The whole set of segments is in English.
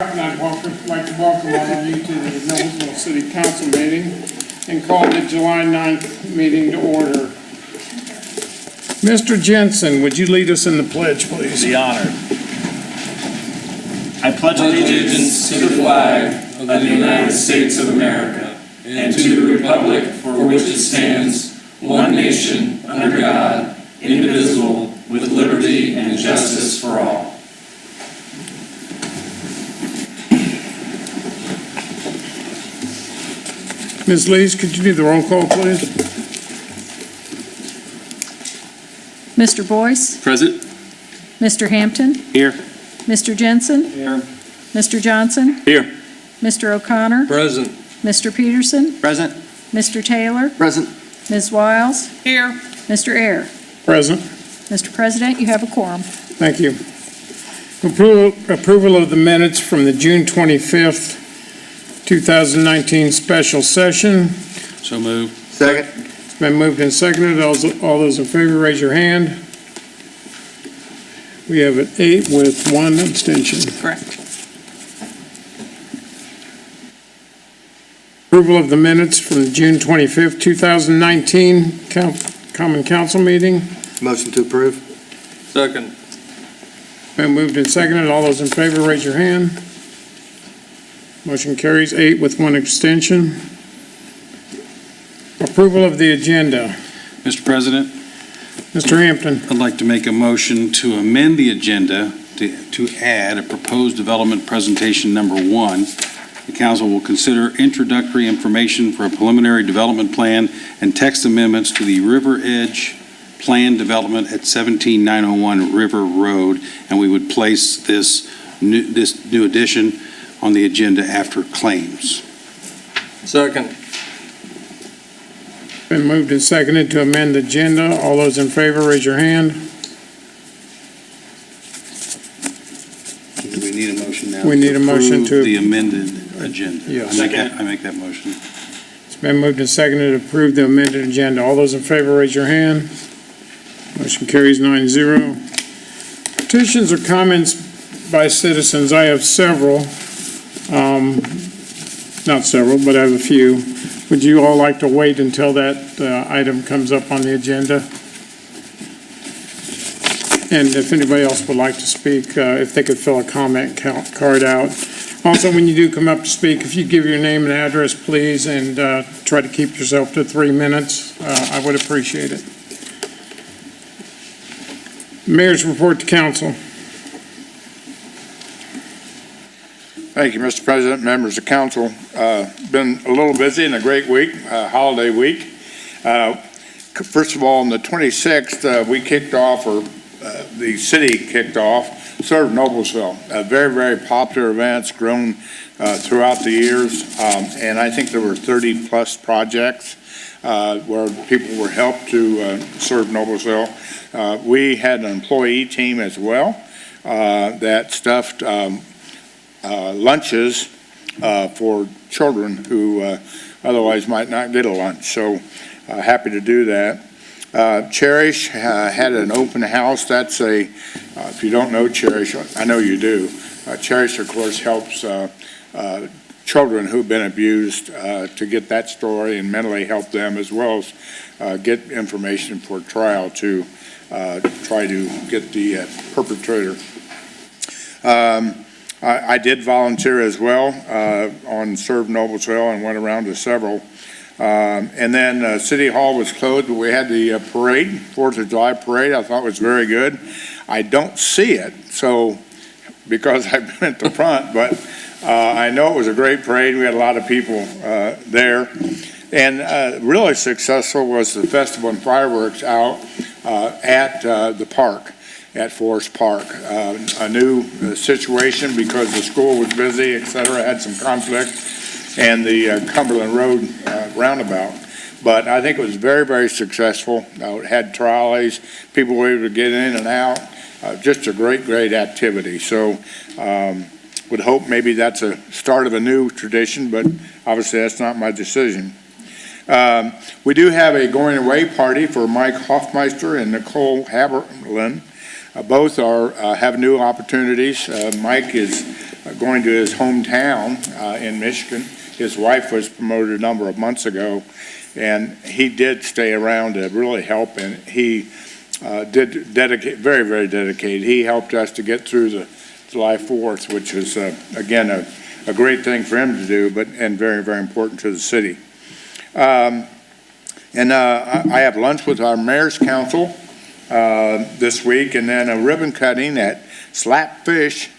And I'd like to welcome all of you to the Noblesville City Council meeting and call the July 9th meeting to order. Mr. Jensen, would you lead us in the pledge, please? Be honored. I pledge allegiance to the flag of the United States of America and to the republic for which it stands, one nation, under God, indivisible, with liberty and justice for all. Ms. Lees, could you do the roll call, please? Mr. Boyce? Present. Mr. Hampton? Here. Mr. Jensen? Here. Mr. Johnson? Here. Mr. O'Connor? Present. Mr. Peterson? Present. Mr. Taylor? Present. Ms. Wiles? Here. Mr. Ayer? Present. Mr. President, you have a quorum. Thank you. Approval of the minutes from the June 25th, 2019 special session. So moved. Second. It's been moved and seconded. All those in favor, raise your hand. We have an 8 with 1 abstention. Correct. Approval of the minutes from the June 25th, 2019 Common Council meeting. Motion to approve. Second. Been moved and seconded. All those in favor, raise your hand. Motion carries 8 with 1 abstention. Approval of the agenda. Mr. President, Mr. Hampton. I'd like to make a motion to amend the agenda to add a proposed development presentation number 1. The council will consider introductory information for a preliminary development plan and text amendments to the River Edge Plan Development at 17901 River Road, and we would place this new addition on the agenda after claims. Second. Been moved and seconded to amend the agenda. All those in favor, raise your hand. Do we need a motion now? We need a motion approve to- the amended agenda. Yes. I make that motion. It's been moved and seconded to approve the amended agenda. All those in favor, raise your hand. Motion carries 9-0. Petitions or comments by citizens. I have several. Not several, but I have a few. Would you all like to wait until that item comes up on the agenda? And if anybody else would like to speak, if they could fill a comment card out. Also, when you do come up to speak, if you give your name and address, please, and try to keep yourself to 3 minutes, I would appreciate it. Mayor's report to council. Thank you, Mr. President, members of council. Been a little busy and a great week, holiday week. First of all, on the 26th, we kicked off, or the city kicked off, Serve Noblesville. Very, very popular events, grown throughout the years, and I think there were 30-plus projects where people were helped to serve Noblesville. We had an employee team as well that stuffed lunches for children who otherwise might not get a lunch. So happy to do that. Cherish had an open house. That's if you don't know Cherish, I know you do. Cherish, of course, helps children who've been abused to get that story and mentally help them, as well as get information for trial to try to get the perpetrator. I did volunteer as well on Serve Noblesville and went around to several. And then City Hall was closed, but we had the parade, 4th of July parade. I thought it was very good. I don't see it, so because I've been at the front, but I know it was a great parade. We had a lot of people there. And really successful was the festival and fireworks out at the park. At Forest Park. A new situation because the school was busy, et cetera, had some conflict, and the Cumberland Road roundabout. But I think it was very, very successful. It had trolleys, people were able to get in and out. Just a great, great activity. So would hope maybe that's a start of a new tradition, but obviously that's not my decision. We do have a going away party for Mike Hoffmeister and Nicole Haberlin. Both have new opportunities. Mike is going to his hometown in Michigan. His wife was promoted a number of months ago, and he did stay around to really help, and he did dedicate, very, very dedicated. He helped us to get through the July 4th, which was, again, a great thing for him to do, and very, very important to the city. I have lunch with our mayor's council this week, and then a ribbon cutting at Slap Fish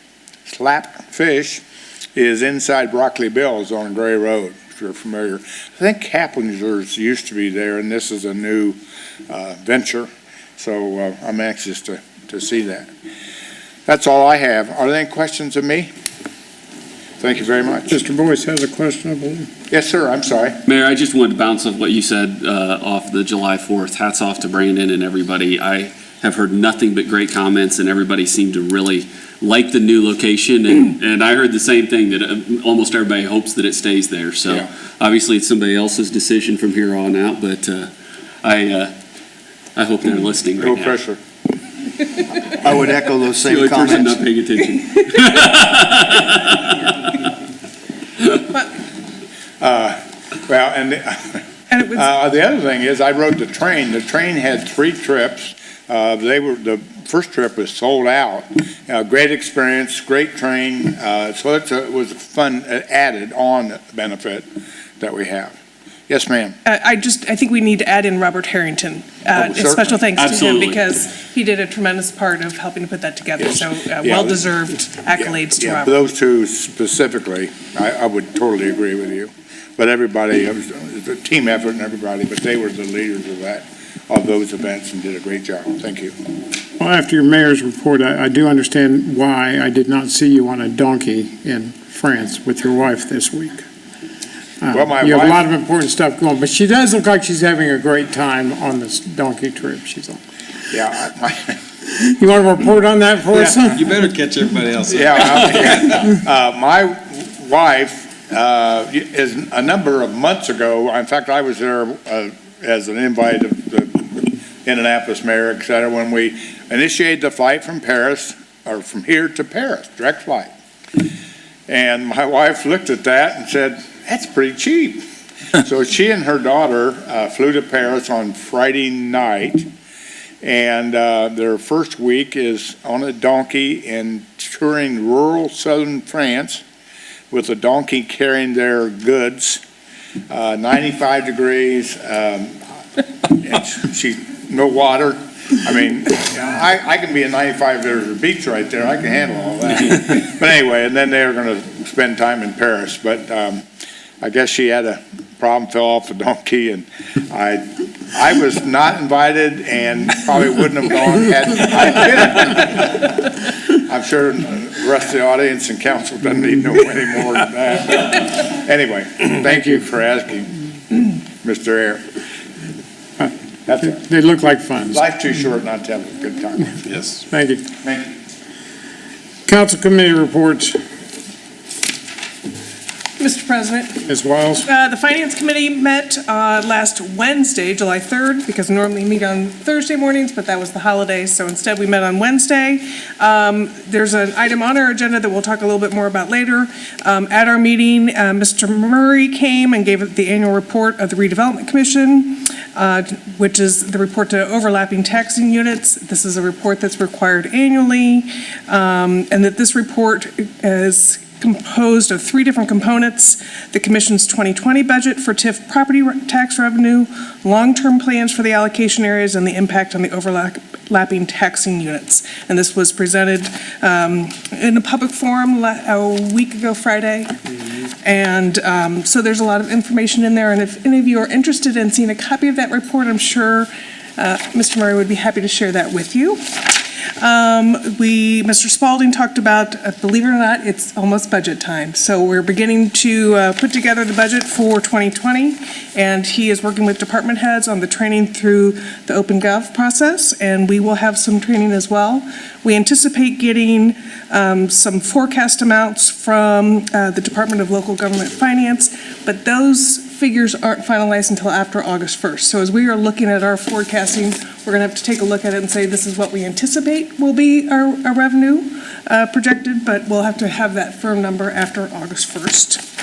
is inside Broccoli Bill's on Gray Road, if you're familiar. I think Kaplanger's used to be there, and this is a new venture, so I'm anxious to see that. That's all I have. Are there any questions of me? Thank you very much. Mr. Boyce has a question, I believe. Yes, sir, I'm sorry. Mayor, I just wanted to bounce off what you said off the July 4th. Hats off to Brandon and everybody. I have heard nothing but great comments, and everybody seemed to really like the new location, and I heard the same thing, that almost everybody hopes that it stays there. So Yeah. obviously it's somebody else's decision from here on out, but I hope they're listening right No now. pressure. I would echo those The same only person comments. not paying attention. Well, and And it was, the other thing is, I rode the train. The train had 3 trips. The first trip was sold out. Great experience, great train. So it was a fun added on benefit that we have. Yes, ma'am. I think we need to add in Robert Harrington. certainly. Special thanks to him Absolutely. because he did a tremendous part of helping to put that together. So well-deserved accolades to Yeah, Robert. those 2 specifically, I would totally agree with you. But everybody, it was a team effort and everybody, but they were the leaders of those events and did a great job. Thank you. Well, after your mayor's report, I do understand why I did not see you on a donkey in France with your wife this week. Well, my You have a wife- lot of important stuff going, but she does look like she's having a great time on this donkey trip she's on. Yeah, You want to report on that for us? You better catch everybody else up. my wife is a number of months ago. In fact, I was there as an invite of the Indianapolis mayor, et cetera, when we initiated the flight from Paris, or from here to Paris, direct flight. And my wife looked at that and said, "That's pretty cheap." So she and her daughter flew to Paris on Friday night, and their first week is on a donkey and touring rural southern France with a donkey carrying their goods, 95 degrees, and no water. I mean, I can be at 95, there's a beach right there, I can handle all that. But anyway, and then they were going to spend time in Paris, but I guess she had a problem, fell off the donkey, and I was not invited and probably wouldn't have gone had I been. I'm sure the rest of the audience and council doesn't need to know any more than that. But anyway, thank you for asking, Mr. Air. That's it. They look like fun. Life's too short not to have a good time. Yes. Thank you. Thank you. Council committee reports. Mr. President, Ms. Wiles? the Finance Committee met last Wednesday, July 3rd, because we normally meet on Thursday mornings, but that was the holiday, so instead we met on Wednesday. There's an item on our agenda that we'll talk a little bit more about later. At our meeting, Mr. Murray came and gave the annual report of the Redevelopment Commission, which is the report to overlapping taxing units. This is a report that's required annually, and that this report is composed of 3 different components: the Commission's 2020 budget for TIF property tax revenue, long-term plans for the allocation areas, and the impact on the overlapping taxing units. And this was presented in a public forum a week ago Friday. And so there's a lot of information in there, and if any of you are interested in seeing a copy of that report, I'm sure Mr. Murray would be happy to share that with you. Mr. Spalding talked about, believe it or not, it's almost budget time. So we're beginning to put together the budget for 2020, and he is working with department heads on the training through the OpenGov process, and we will have some training as well. We anticipate getting some forecast amounts from the Department of Local Government Finance, but those figures aren't finalized until after August 1st. So as we are looking at our forecasting, we're going to have to take a look at it and say, this is what we anticipate will be our revenue projected, but we'll have to have that firm number after August 1st.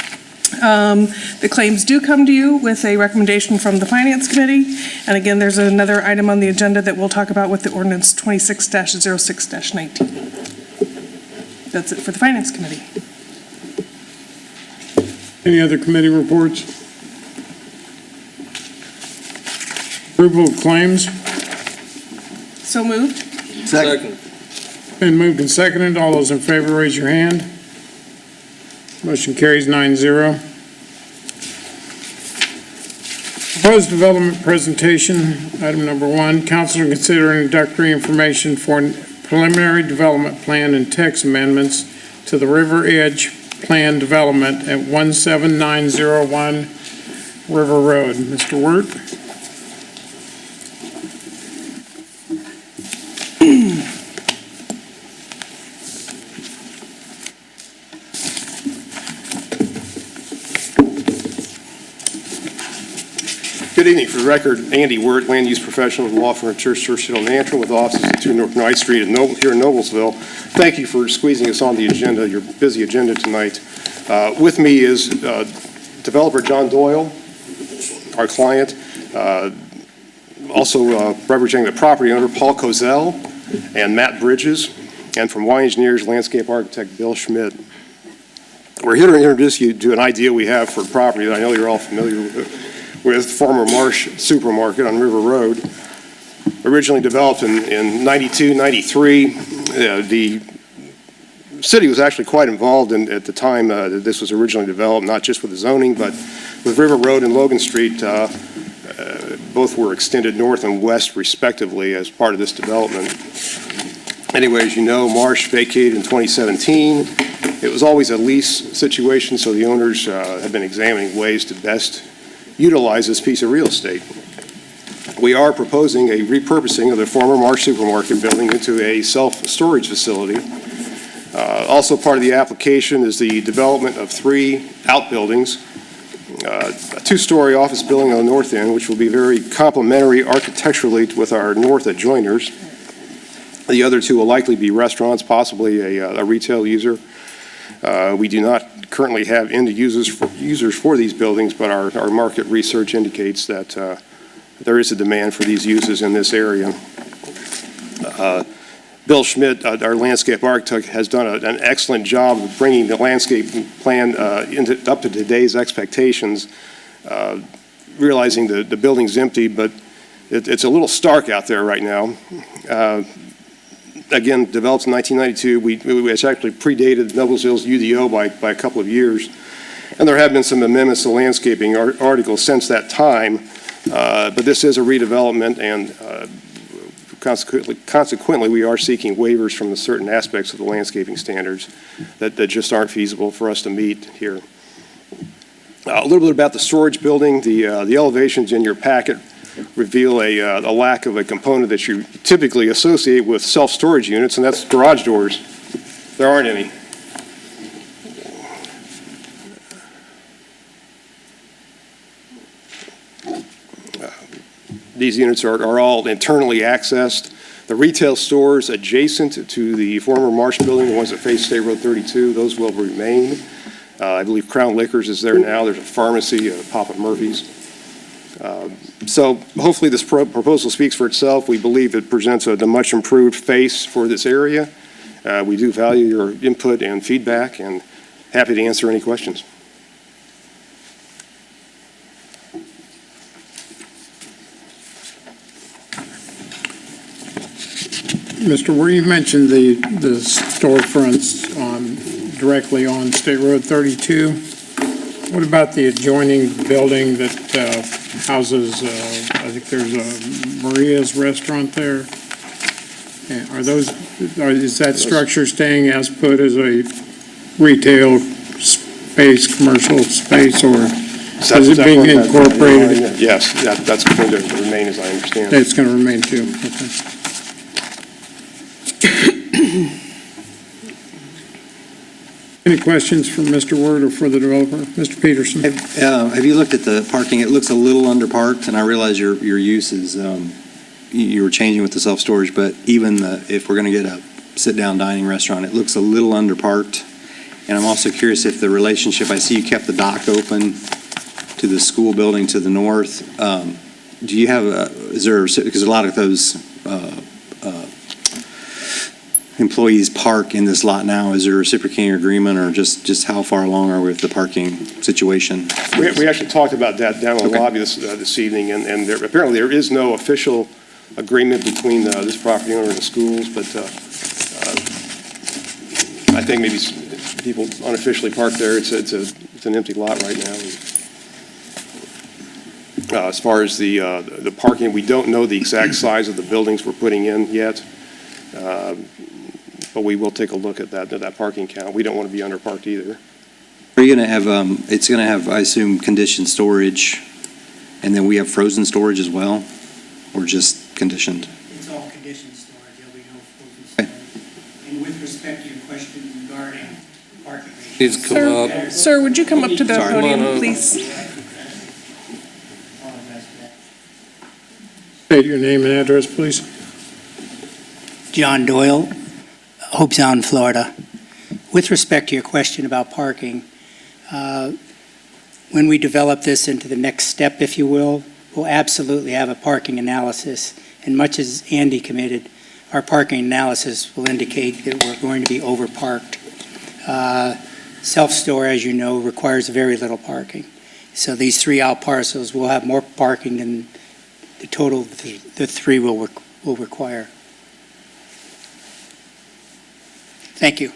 The claims do come to you with a recommendation from the Finance Committee. And again, there's another item on the agenda that we'll talk about with the ordinance 26-06-19. That's it for the Finance Committee. Any other committee reports? Approval of claims? So moved. Second. Been moved and seconded. All those in favor, raise your hand. Motion carries 9-0. Proposed development presentation, item number 1. Council to consider introductory information for preliminary development plan and text amendments to the River Edge Plan Development at 17901 River Road. Mr. Wirt? Good evening. For the record, Andy Wirt, land use professional with law firm of Church Hill and Antrim, with offices at 2 North Ninth Street here in Noblesville. Thank you for squeezing us on the agenda, your busy agenda tonight. With me is developer John Doyle, our client, also representing the property owner Paul Kozel and Matt Bridges, and from Y Engineers, landscape architect Bill Schmidt. We're here to introduce you to an idea we have for property that I know you're all familiar with former Marsh Supermarket on River Road. Originally developed in 92, 93. The city was actually quite involved at the time that this was originally developed, not just with the zoning, but with River Road and Logan Street. Both were extended north and west respectively as part of this development. Anyway, as you know, Marsh vacated in 2017. It was always a lease situation, so the owners have been examining ways to best utilize this piece of real estate. We are proposing a repurposing of the former Marsh Supermarket building into a self-storage facility. Also part of the application is the development of 3 outbuildings, a 2-story office building on the north end, which will be very complementary architecturally with our north adjoiners. The other 2 will likely be restaurants, possibly a retail user. We do not currently have end users for these buildings, but our market research indicates that there is a demand for these uses in this area. Bill Schmidt, our landscape architect, has done an excellent job of bringing the landscape plan up to today's expectations, realizing the building's empty, but it's a little stark out there right now. Again, developed in 1992. It's actually predated Noblesville's UDO by a couple of years. And there have been some amendments to landscaping articles since that time. But this is a redevelopment, and consequently, we are seeking waivers from the certain aspects of the landscaping standards that just aren't feasible for us to meet here. A little bit about the storage building. The elevations in your packet reveal a lack of a component that you typically associate with self-storage units, and that's garage doors. There aren't any. These units are all internally accessed. The retail stores adjacent to the former Marsh building, the ones that face State Road 32, those will remain. I believe Crown Liquors is there now. There's a pharmacy, Papa Murphy's. So hopefully this proposal speaks for itself. We believe it presents a much improved face for this area. We do value your input and feedback, and happy to answer any questions. Mr. Ware, you mentioned the storefronts directly on State Road 32. What about the adjoining building that houses, I think there's a Maria's restaurant there? Is that structure staying as put as a retail space, commercial space, or is it being incorporated? Yes, that's going to remain as I understand. It's going to remain too, okay. Any questions from Mr. Word or for the developer? Mr. Peterson? Have you looked at the parking? It looks a little underparked, and I realize your use is, you were changing with the self-storage, but even if we're going to get a sit-down dining restaurant, it looks a little underparked. And I'm also curious if the relationship, I see you kept the dock open to the school building to the north. Do you have, because a lot of those employees park in this lot now, is there a reciprocating agreement, or just how far along are we with the parking situation? We actually talked about that down in the Okay. lobby this evening, and apparently there is no official agreement between this property owner and the schools, but I think maybe people unofficially park there. It's an empty lot right now. As far as the parking, we don't know the exact size of the buildings we're putting in yet, but we will take a look at that parking count. We don't want to be underparked either. Are you going to have, it's going to have, I assume, conditioned storage, and then we have frozen storage as well, or just conditioned? It's all conditioned storage, there'll be no frozen storage. And with respect to your question regarding parking. Please come up. Sir, would you come up to the Sorry. podium, Come on up. please? State your name and address, please. John Doyle, Hope Sound, Florida. With respect to your question about parking, when we develop this into the next step, if you will, we'll absolutely have a parking analysis. And much as Andy committed, our parking analysis will indicate that we're going to be overparked. Self-store, as you know, requires very little parking. So these 3 out parcels will have more parking than the total the 3 will require. Thank you.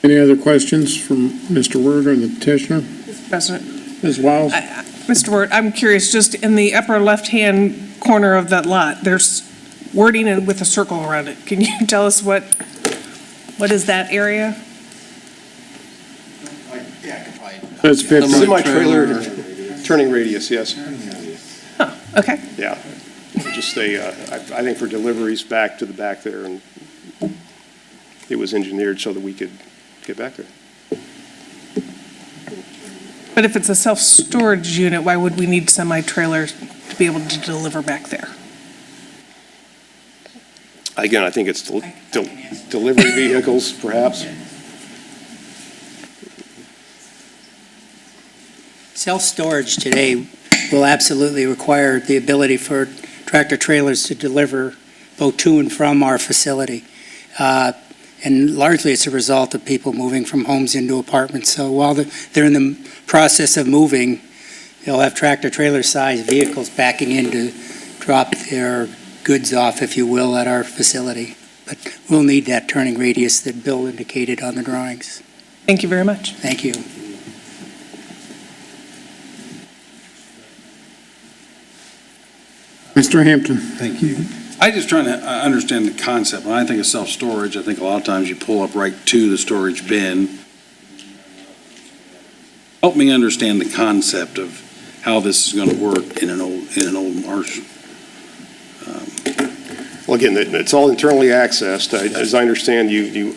Any other questions from Mr. Word or the petitioner? Mr. President. Ms. Wiles? Mr. Word, I'm curious, just in the upper left-hand corner of that lot, there's wording and with a circle around it. Can you tell us what is that area? That's 50. Semi-trailer turning radius, yes. Okay. Yeah. Just I think for deliveries back to the back there, and it was engineered so that we could get back there. But if it's a self-storage unit, why would we need semi-trailers to be able to deliver back there? Again, I think it's delivery vehicles, perhaps. Self-storage today will absolutely require the ability for tractor trailers to deliver both to and from our facility. And largely it's a result of people moving from homes into apartments. So while they're in the process of moving, they'll have tractor trailer sized vehicles backing in to drop their goods off, if you will, at our facility. But we'll need that turning radius that Bill indicated on the drawings. Thank you very much. Thank you. Mr. Hampton? Thank you. I just trying to understand the concept. When I think of self-storage, I think a lot of times you pull up right to the storage bin. Help me understand the concept of how this is going to work in an old marsh. Well, again, it's all internally accessed. As I understand, you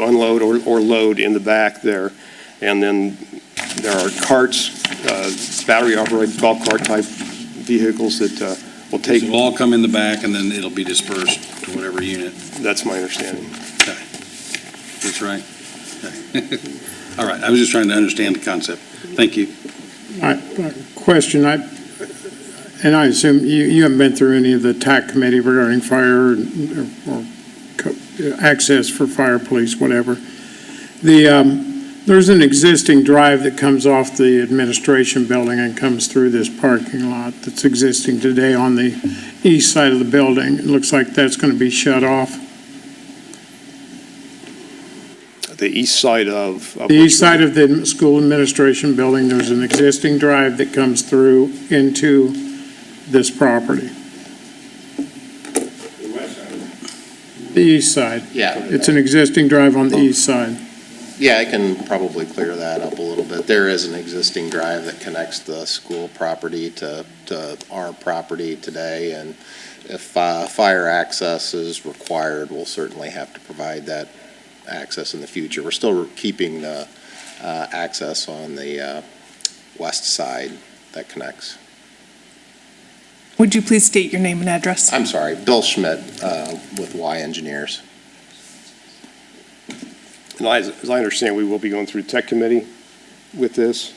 unload or load in the back there, and then there are carts, battery-operated golf cart type vehicles that will take. It'll all come in the back, and then it'll be dispersed to whatever unit. That's my understanding. That's right. Okay. All right, I was just trying to understand the concept. Thank you. Question, and I assume you haven't been through any of the TAC committee regarding fire or access for fire, police, whatever. There's an existing drive that comes off the administration building and comes through this parking lot that's existing today on the east side of the building. It looks like that's going to be shut off. The east side of. The east side of the school administration building, there's an existing drive that comes through into this property. The east side. Yeah. It's an existing drive on the east side. Yeah, I can probably clear that up a little bit. There is an existing drive that connects the school property to our property today, and if fire access is required, we'll certainly have to provide that access in the future. We're still keeping the access on the west side that connects. Would you please state your name and address? I'm sorry, Bill Schmidt with Y Engineers. And as I understand, we will be going through tech committee with this,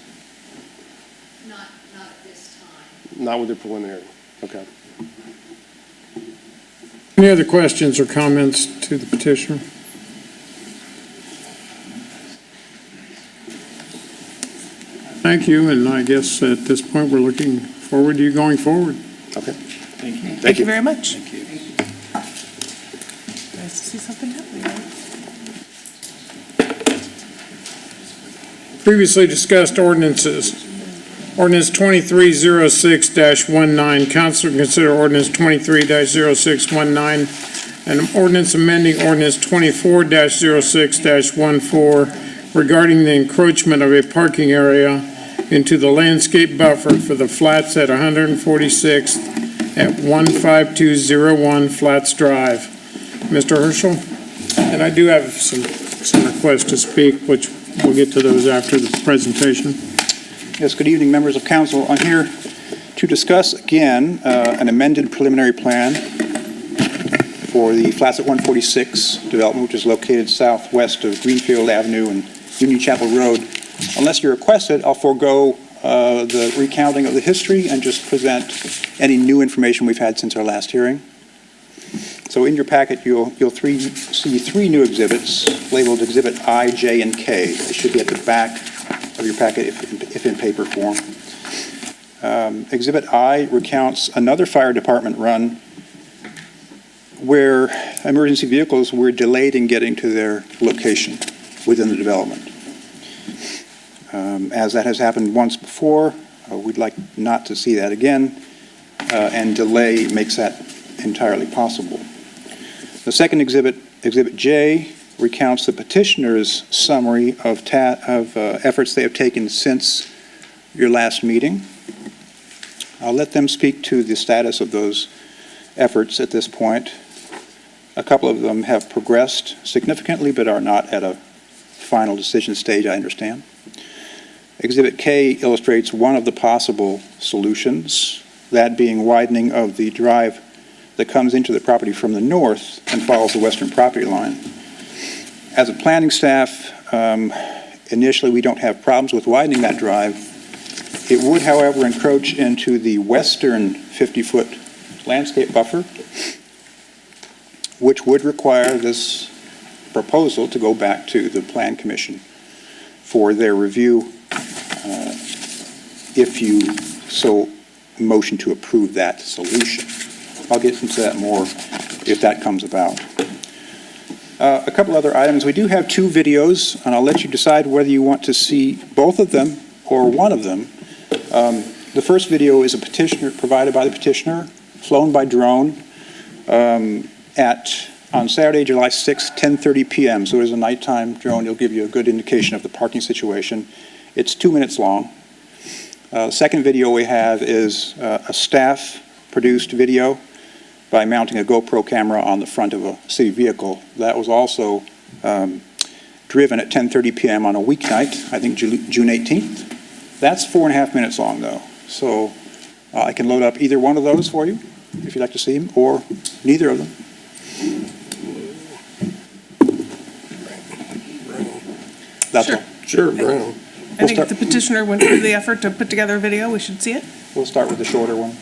Not at this time. not with the preliminary. Okay. Any other questions or comments to the petitioner? Thank you, and I guess at this point, we're looking forward to you going forward. Okay. Thank you very much. Thank you. Nice to see something happening. Previously discussed ordinances. Ordinance 2306-19, council to consider ordinance 23-0619, and ordinance amending ordinance 24-06-14 regarding the encroachment of a parking area into the landscape buffer for the flats at 146th at 15201 Flats Drive. Mr. Herschel? And I do have some requests to speak, which we'll get to those after the presentation. Yes, good evening, members of council. I'm here to discuss again an amended preliminary plan for the Flats at 146 development, which is located southwest of Greenfield Avenue and Union Chapel Road. Unless you request it, I'll forego the recounting of the history and just present any new information we've had since our last hearing. So in your packet, you'll see three new exhibits labeled Exhibit I, J, and K. They should be at the back of your packet if in paper form. Exhibit I recounts another fire department run where emergency vehicles were delayed in getting to their location within the development. As that has happened once before, we'd like not to see that again, and delay makes that entirely possible. The second exhibit, Exhibit J, recounts the petitioner's summary of efforts they have taken since your last meeting. I'll let them speak to the status of those efforts at this point. A couple of them have progressed significantly but are not at a final decision stage, I understand. Exhibit K illustrates one of the possible solutions, that being widening of the drive that comes into the property from the north and follows the western property line. As a planning staff, initially we don't have problems with widening that drive. It would, however, encroach into the western 50-foot landscape buffer, which would require this proposal to go back to the Plan Commission for their review, if you so motion to approve that solution. I'll get into that more if that comes about. A couple other items. We do have two videos, and I'll let you decide whether you want to see both of them or one of them. The first video is provided by the petitioner, flown by drone on Saturday, July 6th, 10:30 p.m. So it is a nighttime drone. It'll give you a good indication of the parking situation. It's 2 minutes long. The second video we have is a staff-produced video by mounting a GoPro camera on the front of a city vehicle. That was also driven at 10:30 p.m. on a weeknight, I think June 18th. That's 4.5 minutes long, though. So I can load up either one of those for you, if you'd like to see them, or neither of them. That's all. Sure, Brown. I think if the petitioner went through the effort to put together a video, we should see it. We'll start with the shorter one.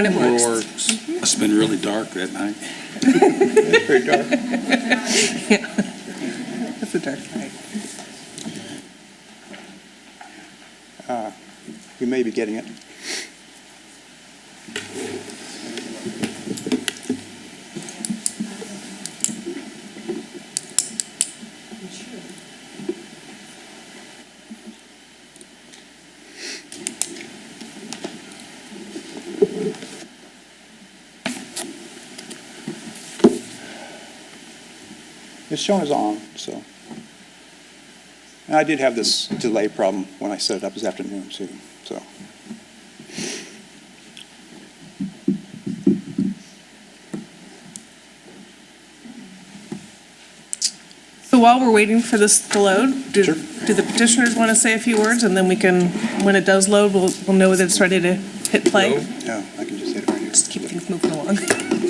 when it works. It's been really dark that night. Very dark. It's a dark night. You may be getting it. It's shown as on, so. And I did have this delay problem when I set it up this afternoon, too, so. So while we're waiting for this to load, do Sure. the petitioners want to say a few words? And then we can, when it does load, we'll know that it's ready to hit play. Yeah, I can just hit it right here. Just keep things moving along. No, you don't have to.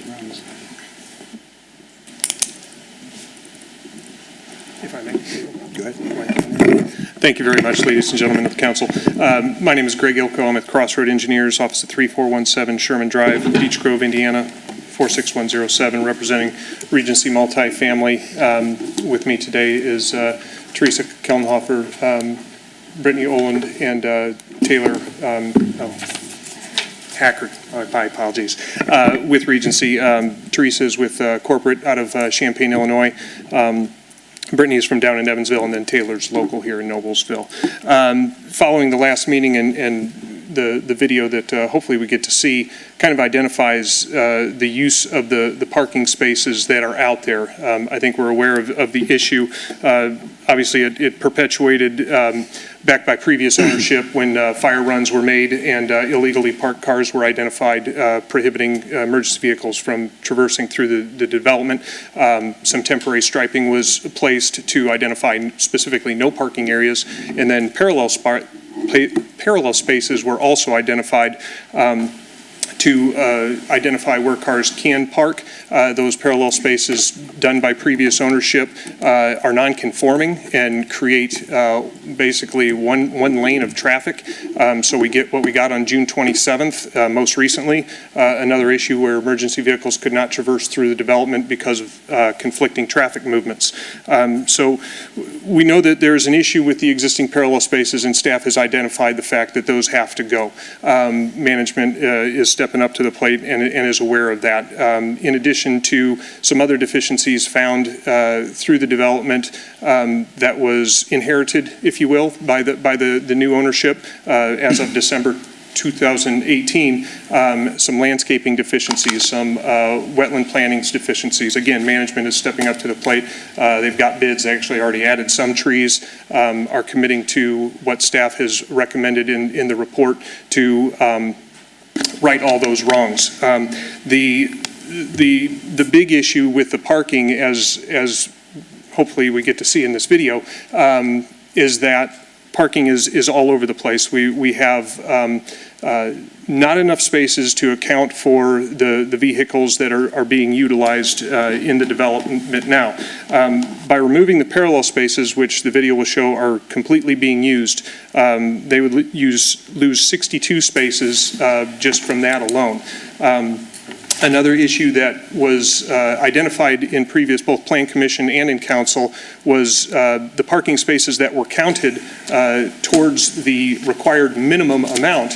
Runs. If I may. Go ahead. Thank you very much, ladies and gentlemen of the council. My name is Greg Ilko. I'm at Crossroad Engineers, office at 3417 Sherman Drive, Beech Grove, Indiana, 46107, representing Regency Multifamily. With me today is Teresa Kellenhofer, Brittany Oland, and Taylor Hacker, my apologies, with Regency. Teresa is with corporate out of Champaign, Illinois. Brittany is from down in Evansville, and then Taylor's local here in Noblesville. Following the last meeting and the video that hopefully we get to see kind of identifies the use of the parking spaces that are out there. I think we're aware of the issue. Obviously, it perpetuated back by previous ownership when fire runs were made and illegally parked cars were identified, prohibiting emergency vehicles from traversing through the development. Some temporary striping was placed to identify specifically no parking areas, and then parallel spaces were also identified to identify where cars can park. Those parallel spaces done by previous ownership are non-conforming and create basically one lane of traffic. So we get what we got on June 27th, most recently, another issue where emergency vehicles could not traverse through the development because of conflicting traffic movements. So we know that there's an issue with the existing parallel spaces, and staff has identified the fact that those have to go. Management is stepping up to the plate and is aware of that. In addition to some other deficiencies found through the development that was inherited, if you will, by the new ownership as of December 2018, some landscaping deficiencies, some wetland plantings deficiencies. Again, management is stepping up to the plate. They've got bids. They actually already added some trees, are committing to what staff has recommended in the report to right all those wrongs. The big issue with the parking, as hopefully we get to see in this video, is that parking is all over the place. We have not enough spaces to account for the vehicles that are being utilized in the development now. By removing the parallel spaces, which the video will show are completely being used, they would lose 62 spaces just from that alone. Another issue that was identified in previous, both Plan Commission and in Council, was the parking spaces that were counted towards the required minimum amount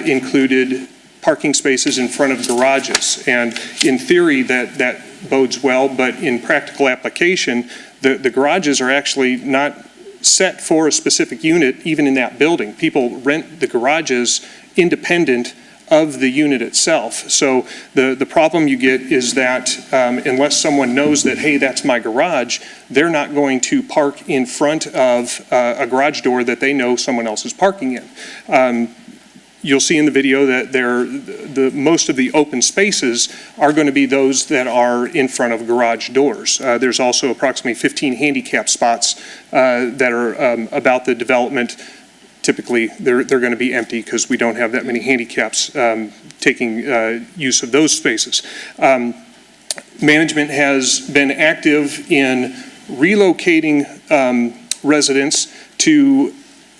included parking spaces in front of garages. And in theory, that bodes well, but in practical application, the garages are actually not set for a specific unit, even in that building. People rent the garages independent of the unit itself. So the problem you get is that unless someone knows that, hey, that's my garage, they're not going to park in front of a garage door that they know someone else is parking in. You'll see in the video that most of the open spaces are going to be those that are in front of garage doors. There's also approximately 15 handicap spots that are about the development. Typically, they're going to be empty because we don't have that many handicaps taking use of those spaces. Management has been active in relocating residents to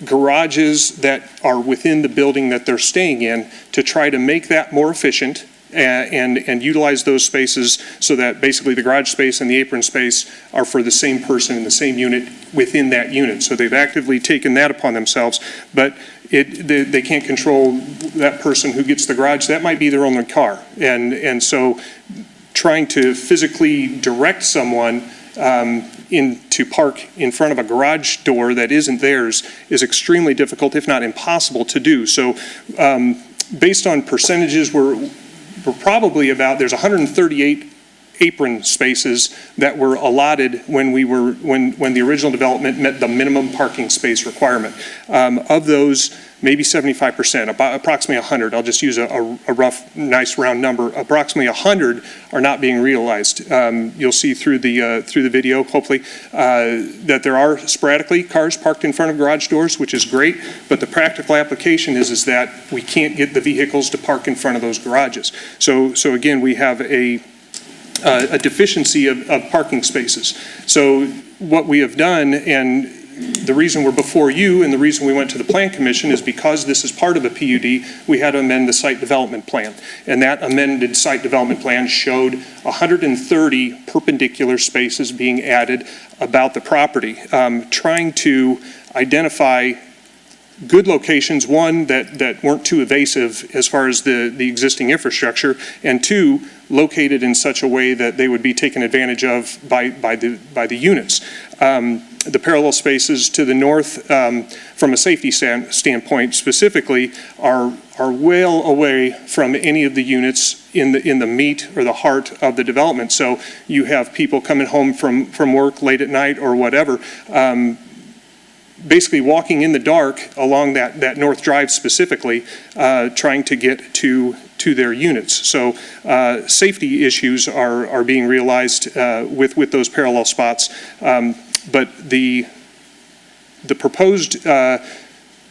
garages that are within the building that they're staying in to try to make that more efficient and utilize those spaces so that basically the garage space and the apron space are for the same person in the same unit within that unit. So they've actively taken that upon themselves, but they can't control that person who gets the garage. That might be their only car. And so trying to physically direct someone to park in front of a garage door that isn't theirs is extremely difficult, if not impossible to do. So based on percentages, we're probably about, there's 138 apron spaces that were allotted when the original development met the minimum parking space requirement. Of those, maybe 75%, approximately 100. I'll just use a rough, nice round number. Approximately 100 are not being realized. You'll see through the video, hopefully, that there are sporadically cars parked in front of garage doors, which is great. But the practical application is that we can't get the vehicles to park in front of those garages. So again, we have a deficiency of parking spaces. So what we have done, and the reason we're before you and the reason we went to the Plan Commission is because this is part of a PUD, we had to amend the site development plan. And that amended site development plan showed 130 perpendicular spaces being added about the property, trying to identify good locations, one, that weren't too evasive as far as the existing infrastructure, and two, located in such a way that they would be taken advantage of by the units. The parallel spaces to the north, from a safety standpoint specifically, are well away from any of the units in the meat or the heart of the development. So you have people coming home from work late at night or whatever, basically walking in the dark along that north drive specifically, trying to get to their units. So safety issues are being realized with those parallel spots. But the proposed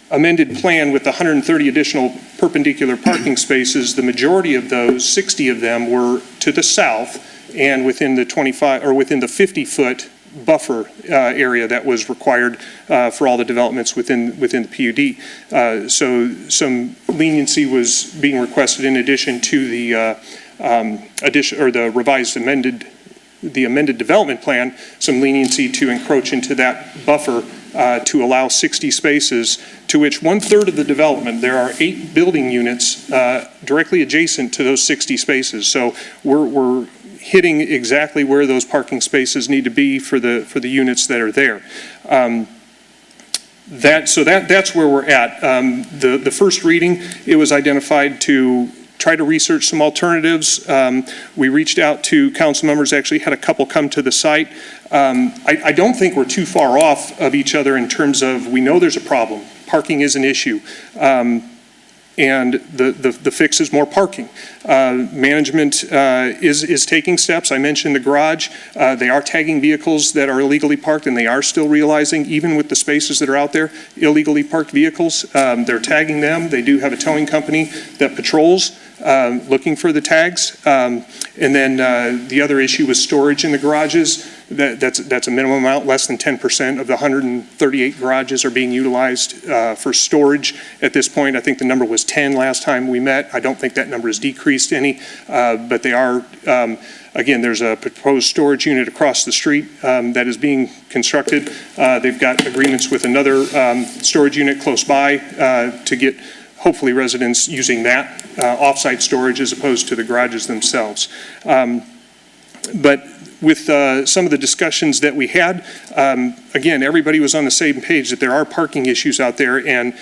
amended plan with the 130 additional perpendicular parking spaces, the majority of those, 60 of them, were to the south and within the 50-foot buffer area that was required for all the developments within the PUD. So some leniency was being requested in addition to the the amended development plan, some leniency to encroach into that buffer to allow 60 spaces, to which 1/3 of the development, there are 8 building units directly adjacent to those 60 spaces. So we're hitting exactly where those parking spaces need to be for the units that are there. That's where we're at. The first reading, it was identified to try to research some alternatives. We reached out to council members, actually had a couple come to the site. I don't think we're too far off of each other in terms of, we know there's a problem. Parking is an issue. And the fix is more parking. Management is taking steps. I mentioned the garage. They are tagging vehicles that are illegally parked, and they are still realizing, even with the spaces that are out there, illegally parked vehicles. They're tagging them. They do have a towing company that patrols looking for the tags. And then the other issue was storage in the garages. That's a minimum amount. Less than 10% of the 138 garages are being utilized for storage at this point. I think the number was 10 last time we met. I don't think that number has decreased any, but they are, again, there's a proposed storage unit across the street that is being constructed. They've got agreements with another storage unit close by to get hopefully residents using that off-site storage as opposed to the garages themselves. But with some of the discussions that we had, again, everybody was on the same page that there are parking issues out there, and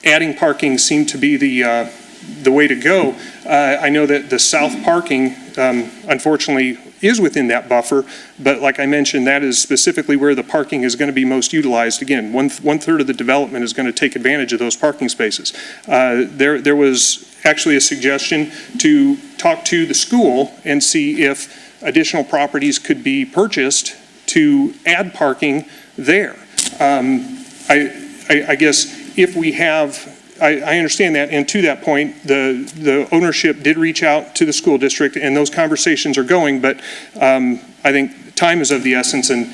adding parking seemed to be the way to go. I know that the south parking, unfortunately, is within that buffer, but like I mentioned, that is specifically where the parking is going to be most utilized. Again, one third of the development is going to take advantage of those parking spaces. There was actually a suggestion to talk to the school and see if additional properties could be purchased to add parking there. I guess if we have, I understand that, and to that point, the ownership did reach out to the school district, and those conversations are going, but I think time is of the essence, and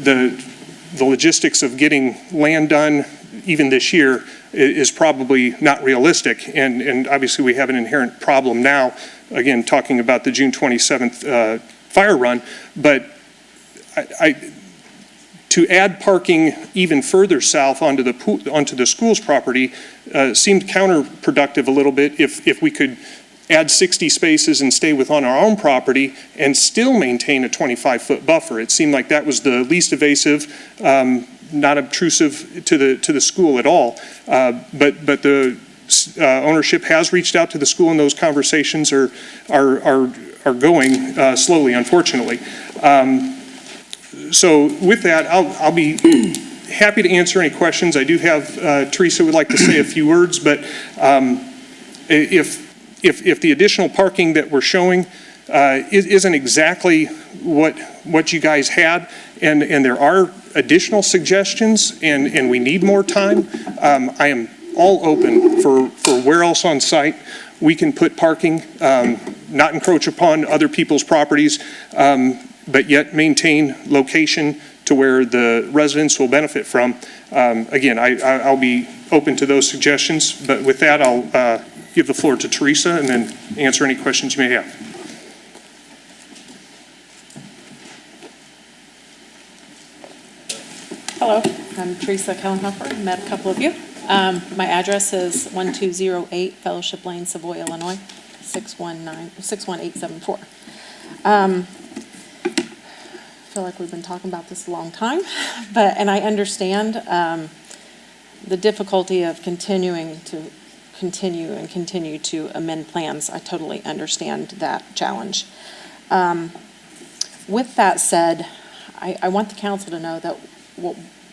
the logistics of getting land done even this year is probably not realistic. And obviously, we have an inherent problem now, again, talking about the June 27th fire run. But to add parking even further south onto the school's property seemed counterproductive a little bit. If we could add 60 spaces and stay within our own property and still maintain a 25-foot buffer. It seemed like that was the least invasive, not obtrusive to the school at all. But the ownership has reached out to the school, and those conversations are going slowly, unfortunately. So with that, I'll be happy to answer any questions. I do have Teresa would like to say a few words, but if the additional parking that we're showing isn't exactly what you guys had, and there are additional suggestions, and we need more time, I am all open for where else on site we can put parking, not encroach upon other people's properties, but yet maintain location to where the residents will benefit from. Again, I'll be open to those suggestions, but with that, I'll give the floor to Teresa and then answer any questions you may have. Hello, I'm Teresa Kellenhofer. Met a couple of you. My address is 1208 Fellowship Lane, Savoy, Illinois, 61874. I feel like we've been talking about this a long time, and I understand the difficulty of continuing to continue to amend plans. I totally understand that challenge. With that said, I want the council to know that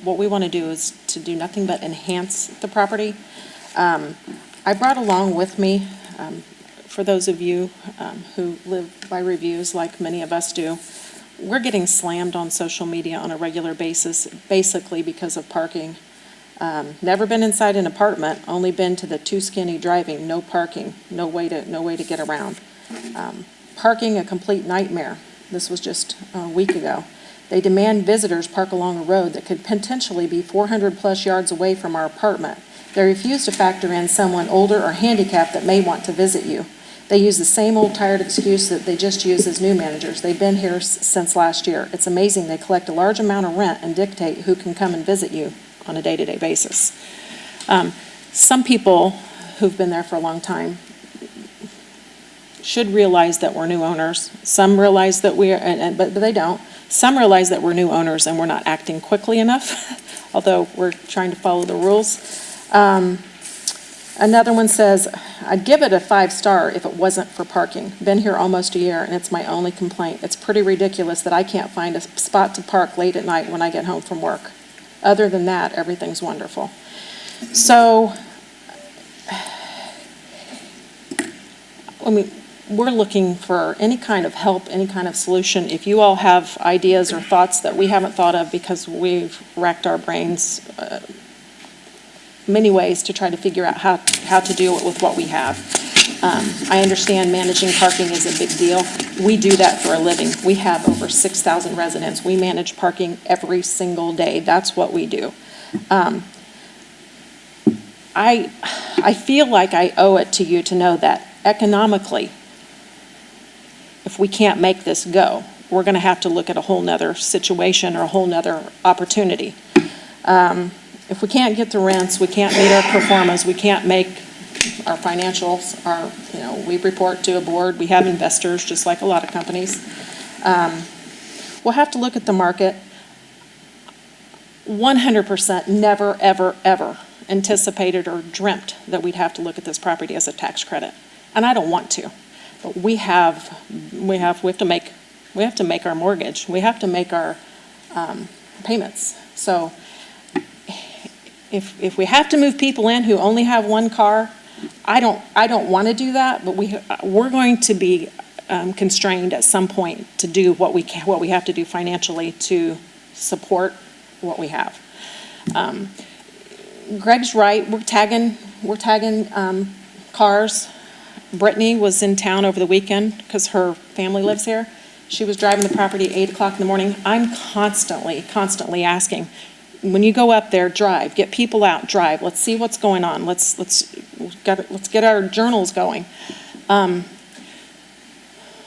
what we want to do is to do nothing but enhance the property. I brought along with me, for those of you who live by reviews like many of us do, we're getting slammed on social media on a regular basis, basically because of parking. Never been inside an apartment, only been to the too skinny driving, no parking, no way to get around. Parking, a complete nightmare. This was just a week ago. They demand visitors park along a road that could potentially be 400 plus yards away from our apartment. They refuse to factor in someone older or handicapped that may want to visit you. They use the same old tired excuse that they just use as new managers. They've been here since last year. It's amazing they collect a large amount of rent and dictate who can come and visit you on a day-to-day basis. Some people who've been there for a long time should realize that we're new owners. Some realize that but they don't. Some realize that we're new owners and we're not acting quickly enough, although we're trying to follow the rules. Another one says, I'd give it a 5-star if it wasn't for parking. Been here almost a year and it's my only complaint. It's pretty ridiculous that I can't find a spot to park late at night when I get home from work. Other than that, everything's wonderful. So, I mean, we're looking for any kind of help, any kind of solution. If you all have ideas or thoughts that we haven't thought of because we've racked our brains many ways to try to figure out how to deal with what we have. I understand managing parking is a big deal. We do that for a living. We have over 6,000 residents. We manage parking every single day. That's what we do. I feel like I owe it to you to know that economically, if we can't make this go, we're going to have to look at a whole nother situation or a whole nother opportunity. If we can't get the rents, we can't meet our performance, we can't make our financials, we report to a board, we have investors, just like a lot of companies. We'll have to look at the market. 100% never, ever, ever anticipated or dreamt that we'd have to look at this property as a tax credit. And I don't want to, but we have to make our mortgage. We have to make our payments. So if we have to move people in who only have one car, I don't want to do that, but we're going to be constrained at some point to do what we have to do financially to support what we have. Greg's right. We're tagging cars. Brittany was in town over the weekend because her family lives here. She was driving the property at 8 o'clock in the morning. I'm constantly asking, when you go up there, drive, get people out, drive. Let's see what's going on. Let's get our journals going.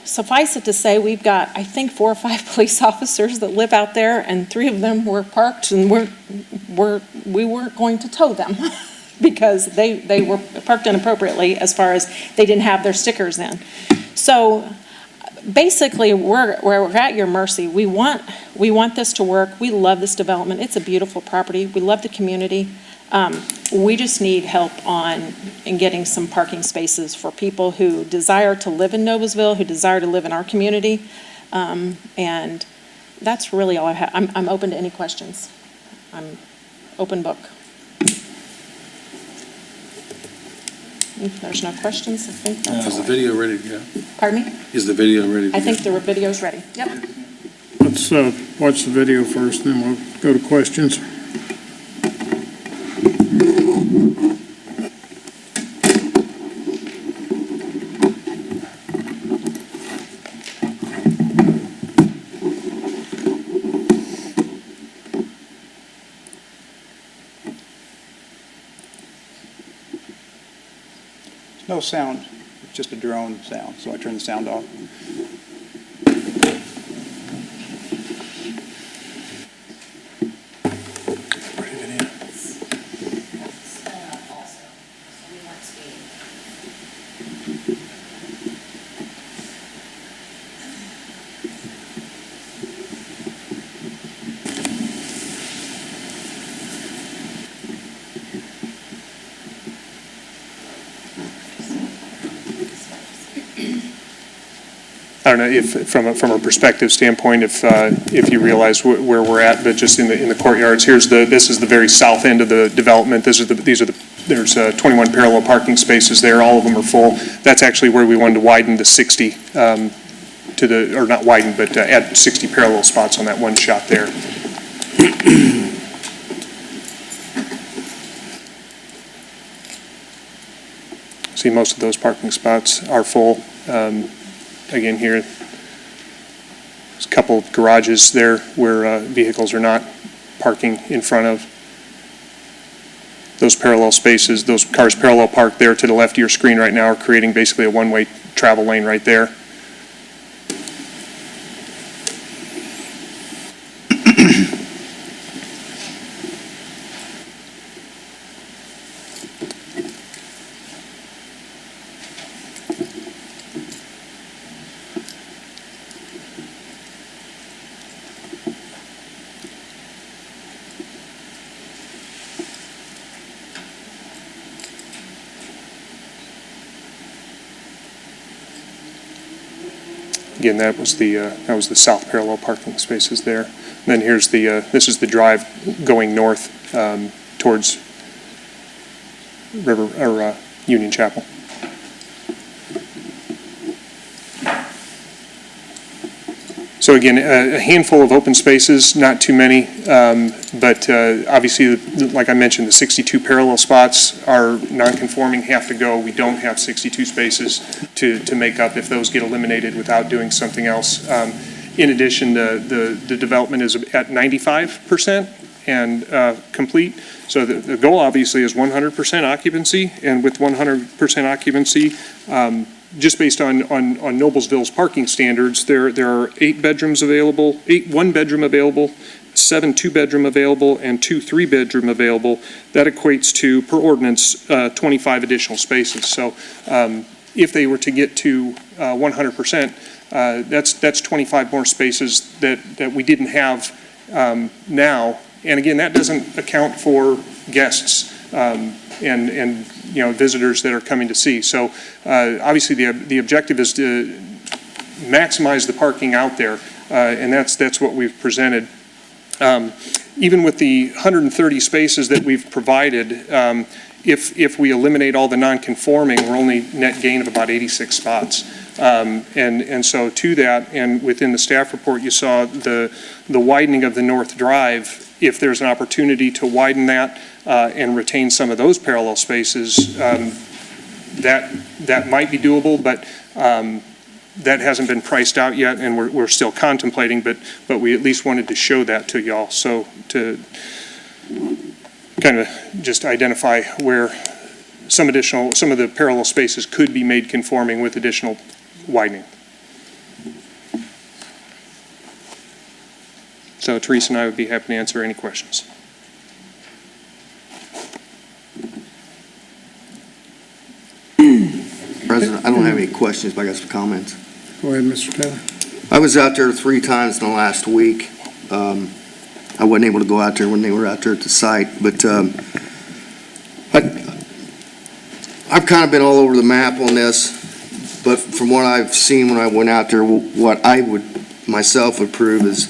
Suffice it to say, we've got, I think, 4 or 5 police officers that live out there, and 3 of them were parked, and we weren't going to tow them because they were parked inappropriately as far as they didn't have their stickers in. So basically, we're at your mercy. We want this to work. We love this development. It's a beautiful property. We love the community. We just need help in getting some parking spaces for people who desire to live in Noblesville, who desire to live in our community. And that's really all I have. I'm open to any questions. I'm open book. If there's no questions, I think that's Is all. the video ready to go? Pardon me? Is the video ready to go? I think the video's ready. Yep. Let's watch the video first, and then we'll go to questions. No sound, it's just a drone sound, so I turn the sound off. I don't know if, from a perspective standpoint, if you realize where we're at, but just in the courtyards, this is the very south end of the development. There's 21 parallel parking spaces there. All of them are full. That's actually where we wanted to widen the 60 or not widen, but add 60 parallel spots on that one shot there. See, most of those parking spots are full. Again, here, there's a couple of garages there where vehicles are not parking in front of. Those parallel spaces, those cars parallel parked there to the left of your screen right now are creating basically a one-way travel lane right there. Again, that was the south parallel parking spaces there. And then here's this is the drive going north towards Union Chapel. So again, a handful of open spaces, not too many, but obviously, like I mentioned, the 62 parallel spots are non-conforming, have to go. We don't have 62 spaces to make up if those get eliminated without doing something else. In addition, the development is at 95% and complete. So the goal obviously is 100% occupancy, and with 100% occupancy, just based on Noblesville's parking standards, there are 8 bedrooms available, 8 one-bedroom available, 7 two-bedroom available, and 2 three-bedroom available. That equates to, per ordinance, 25 additional spaces. So if they were to get to 100%, that's 25 more spaces that we didn't have now. And again, that doesn't account for guests and visitors that are coming to see. So obviously the objective is to maximize the parking out there, and that's what we've presented. Even with the 130 spaces that we've provided, if we eliminate all the non-conforming, we're only net gain of about 86 spots. And so to that, and within the staff report, you saw the widening of the North Drive. If there's an opportunity to widen that and retain some of those parallel spaces, that might be doable, but that hasn't been priced out yet, and we're still contemplating, but we at least wanted to show that to y'all, so to kind of just identify where some of the parallel spaces could be made conforming with additional widening. So Teresa and I would be happy to answer any questions. President, I don't have any questions, but I got some comments. Go ahead, Mr. Taylor. I was out there 3 times in the last week. I wasn't able to go out there when they were out there at the site, but I've kind of been all over the map on this, but from what I've seen when I went out there, what I would myself approve is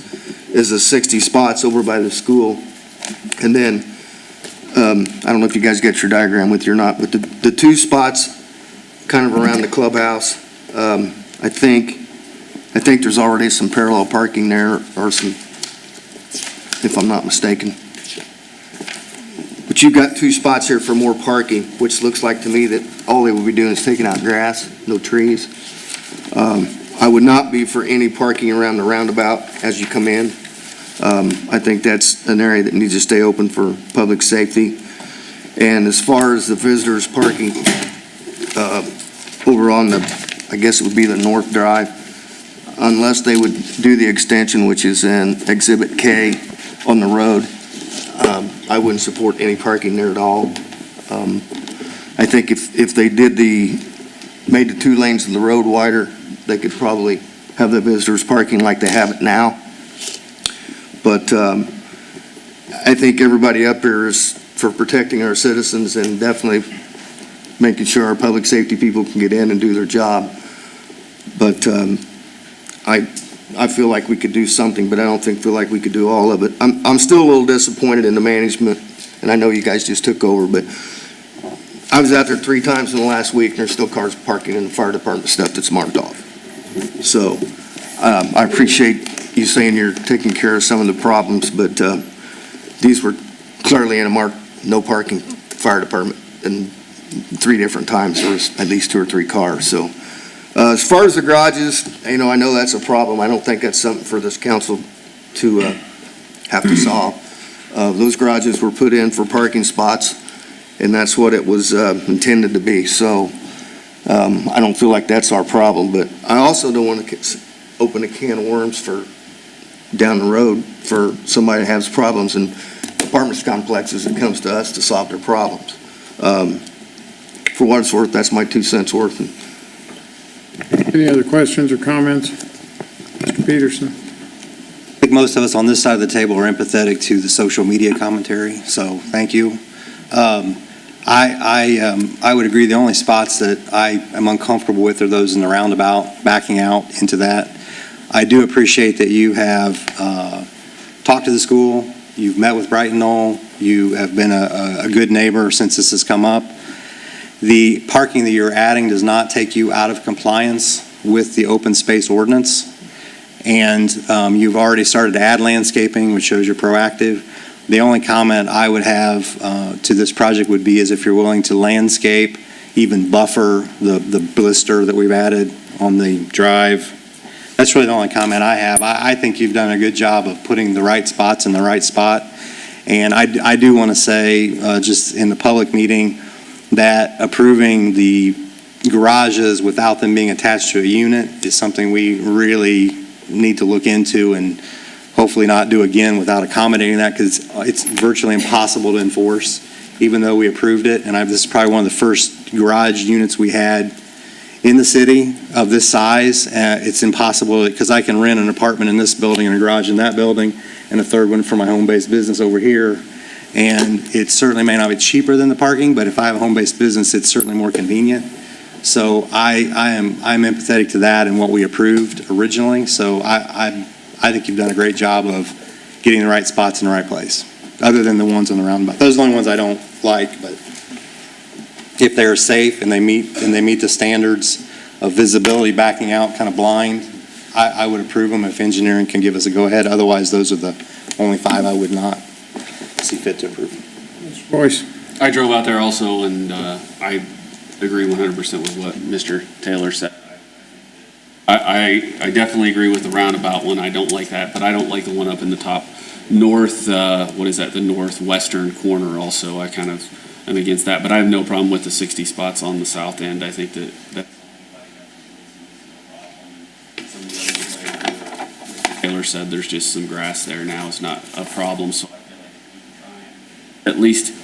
the 60 spots over by the school. And then, I don't know if you guys got your diagram with you or not, but the 2 spots kind of around the clubhouse, I think there's already some parallel parking there, or some, if I'm not mistaken. But you've got 2 spots here for more parking, which looks like to me that all they would be doing is taking out grass, no trees. I would not be for any parking around the roundabout as you come in. I think that's an area that needs to stay open for public safety. And as far as the visitors parking, over on the, I guess it would be the North Drive, unless they would do the extension, which is in Exhibit K on the road, I wouldn't support any parking there at all. I think if they made the 2 lanes of the road wider, they could probably have the visitors parking like they have it now. But I think everybody up here is for protecting our citizens and definitely making sure our public safety people can get in and do their job. But I feel like we could do something, but I don't feel like we could do all of it. I'm still a little disappointed in the management, and I know you guys just took over, but I was out there 3 times in the last week, and there's still cars parking in the fire department stuff that's marked off. So I appreciate you saying you're taking care of some of the problems, but these were clearly in a marked no parking fire department, and 3 different times there was at least 2 or 3 cars. So as far as the garages, I know that's a problem. I don't think that's something for this council to have to solve. Those garages were put in for parking spots, and that's what it was intended to be. So I don't feel like that's our problem, but I also don't want to open a can of worms for down the road for somebody that has problems in apartment complexes that comes to us to solve their problems. For what it's worth, that's my 2 cents worth. Any other questions or comments? Mr. Peterson. I think most of us on this side of the table are empathetic to the social media commentary, so thank you. I would agree the only spots that I am uncomfortable with are those in the roundabout, backing out into that. I do appreciate that you have talked to the school, you've met with Brighton Knoll, you have been a good neighbor since this has come up. The parking that you're adding does not take you out of compliance with the open space ordinance. And you've already started to add landscaping, which shows you're proactive. The only comment I would have to this project would be is if you're willing to landscape, even buffer the blister that we've added on the drive. That's really the only comment I have. I think you've done a good job of putting the right spots in the right spot. And I do want to say, just in the public meeting, that approving the garages without them being attached to a unit is something we really need to look into and hopefully not do again without accommodating that, because it's virtually impossible to enforce, even though we approved it. And this is probably one of the first garage units we had in the city of this size. It's impossible, because I can rent an apartment in this building and a garage in that building and a third one for my home-based business over here. And it certainly may not be cheaper than the parking, but if I have a home-based business, it's certainly more convenient. So I'm empathetic to that and what we approved originally. So I think you've done a great job of getting the right spots in the right place, other than the ones on the roundabout. Those are the only ones I don't like, but if they're safe and they meet the standards of visibility, backing out kind of blind, I would approve them if engineering can give us a go-ahead. Otherwise, those are the only 5 I would not see fit to approve. Mr. Boyce. I drove out there also, and I agree 100% with what Mr. Taylor said. I definitely agree with the roundabout one. I don't like that, but I don't like the one up in the top north, what is that, the northwestern corner also. I kind of am against that, but I have no problem with the 60 spots on the south end. I think that Taylor said there's just some grass there now is not a problem, so at least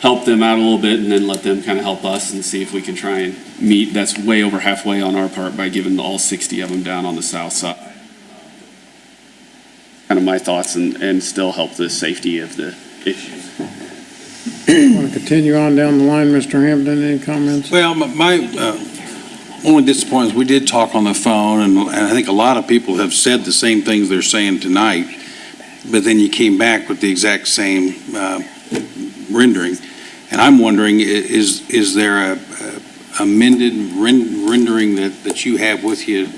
help them out a little bit and then let them kind of help us and see if we can try and meet. That's way over halfway on our part by giving all 60 of them down on the south side. Kind of my thoughts and still help the safety of the issues. Want to continue on down the line, Mr. Hampton, any comments? Well, my only disappointment is we did talk on the phone, and I think a lot of people have said the same things they're saying tonight, but then you came back with the exact same rendering. And I'm wondering, is there a amended rendering that you have with you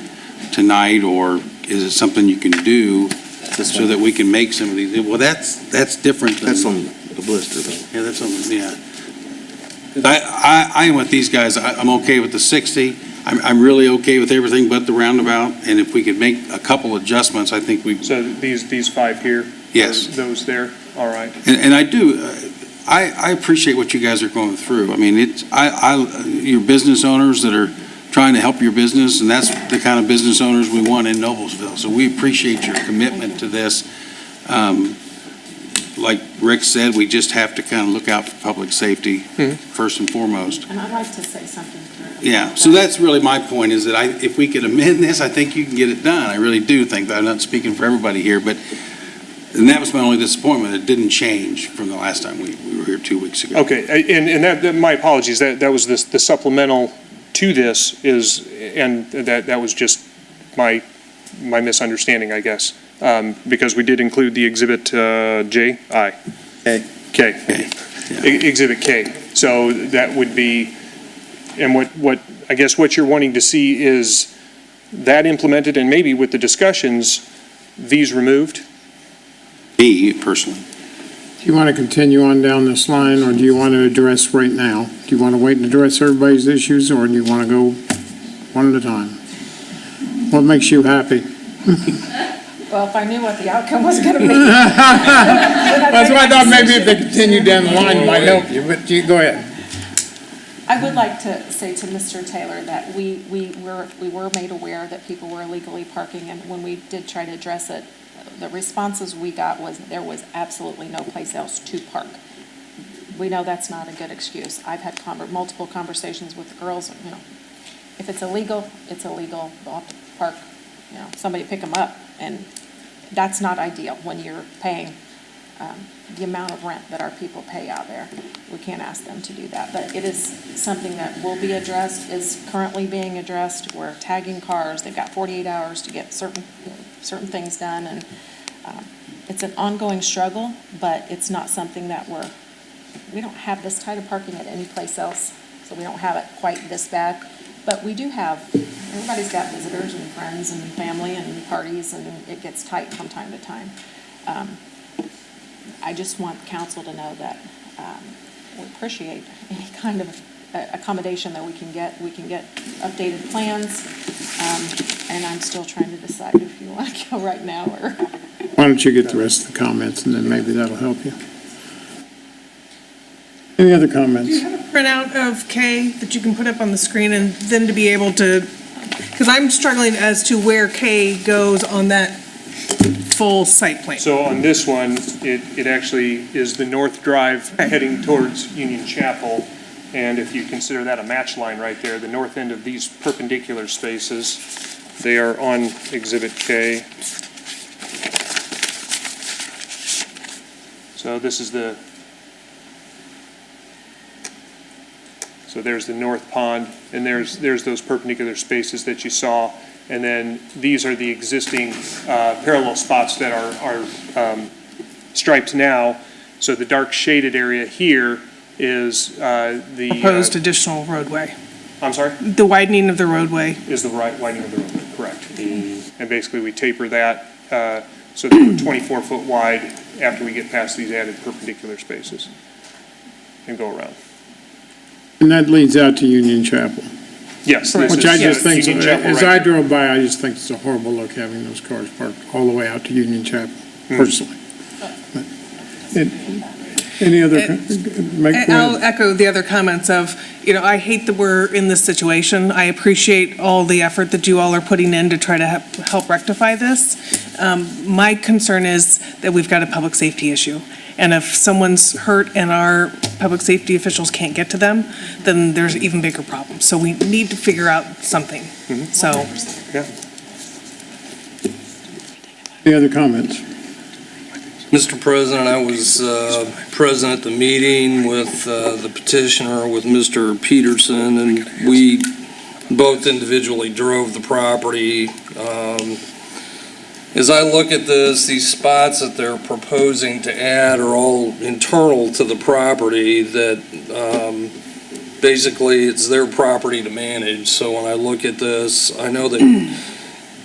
tonight, or is it something you can do so that we can make some of these? Well, that's different than. That's on the blister, though. Yeah, that's something, yeah. 'Cause I am with these guys. I'm okay with the 60. I'm really okay with everything but the roundabout. And if we could make a couple adjustments, I think we. So these 5 here? Yes. Those there? All right. And I do, I appreciate what you guys are going through. I mean, you're business owners that are trying to help your business, and that's the kind of business owners we want in Noblesville. So we appreciate your commitment to this. Like Rick said, we just have to kind of look out for public safety first and foremost. And I'd like to say something. Yeah, so that's really my point, is that if we could amend this, I think you can get it done. I really do think that. I'm not speaking for everybody here, but, and that was my only disappointment. It didn't change from the last time we were here 2 weeks ago. Okay, and that, my apologies, that was the supplemental to this is, and that was just my misunderstanding, I guess. Because we did include the Exhibit J, I. K. Exhibit K. So that would be, and what I guess what you're wanting to see is that implemented, and maybe with the discussions, these removed? Me, personally. Do you want to continue on down this line, or do you want to address right now? Do you want to wait and address everybody's issues, or do you want to go one at a time? What makes you happy? Well, if I knew what the outcome was going to be. That's why I thought maybe if they continued down the line, it might help you, but you go ahead. I would like to say to Mr. Taylor that we were made aware that people were illegally parking, and when we did try to address it, the responses we got was there was absolutely no place else to park. We know that's not a good excuse. I've had multiple conversations with the girls, you know, if it's illegal, it's illegal. They'll have to park, you know, somebody pick them up, and that's not ideal when you're paying the amount of rent that our people pay out there. We can't ask them to do that, but it is something that will be addressed, is currently being addressed. We're tagging cars. They've got 48 hours to get certain things done, and it's an ongoing struggle, but it's not something that we don't have this type of parking at any place else, so we don't have it quite this bad. But we do have, everybody's got visitors and friends and family and parties, and it gets tight from time to time. I just want council to know that we appreciate any kind of accommodation that we can get. We can get updated plans, and I'm still trying to decide if you want to go right now or. Why don't you get the rest of the comments, and then maybe that'll help you. Any other comments? Do you have a printout of K that you can put up on the screen, and then to be able to, because I'm struggling as to where K goes on that full site plan. So on this one, it actually is the North Drive heading towards Union Chapel. And if you consider that a match line right there, the north end of these perpendicular spaces, they are on Exhibit K. So this is so there's the north pond, and there's those perpendicular spaces that you saw. And then these are the existing parallel spots that are striped now. So the dark shaded area here is the Proposed additional roadway. I'm sorry? The widening of the roadway. Is the widening of the roadway, correct. And basically we taper that so that we're 24-foot wide after we get past these added perpendicular spaces and go around. And that leads out to Union Chapel. Yes. Correct. this Which I is, just think, Union Chapel as right I here. drove by, I just think it's a horrible look having those cars parked all the way out to Union Chapel, personally. But, Any other, go I'll ahead. echo the other comments of, I hate that we're in this situation. I appreciate all the effort that you all are putting in to try to help rectify this. My concern is that we've got a public safety issue. And if someone's hurt and our public safety officials can't get to them, then there's even bigger problems. So we need to figure out something. So, Any other comments? Mr. President, I was present at the meeting with the petitioner, with Mr. Peterson, and we both individually drove the property. As I look at this, these spots that they're proposing to add are all internal to the property that basically it's their property to manage. So when I look at this, I know that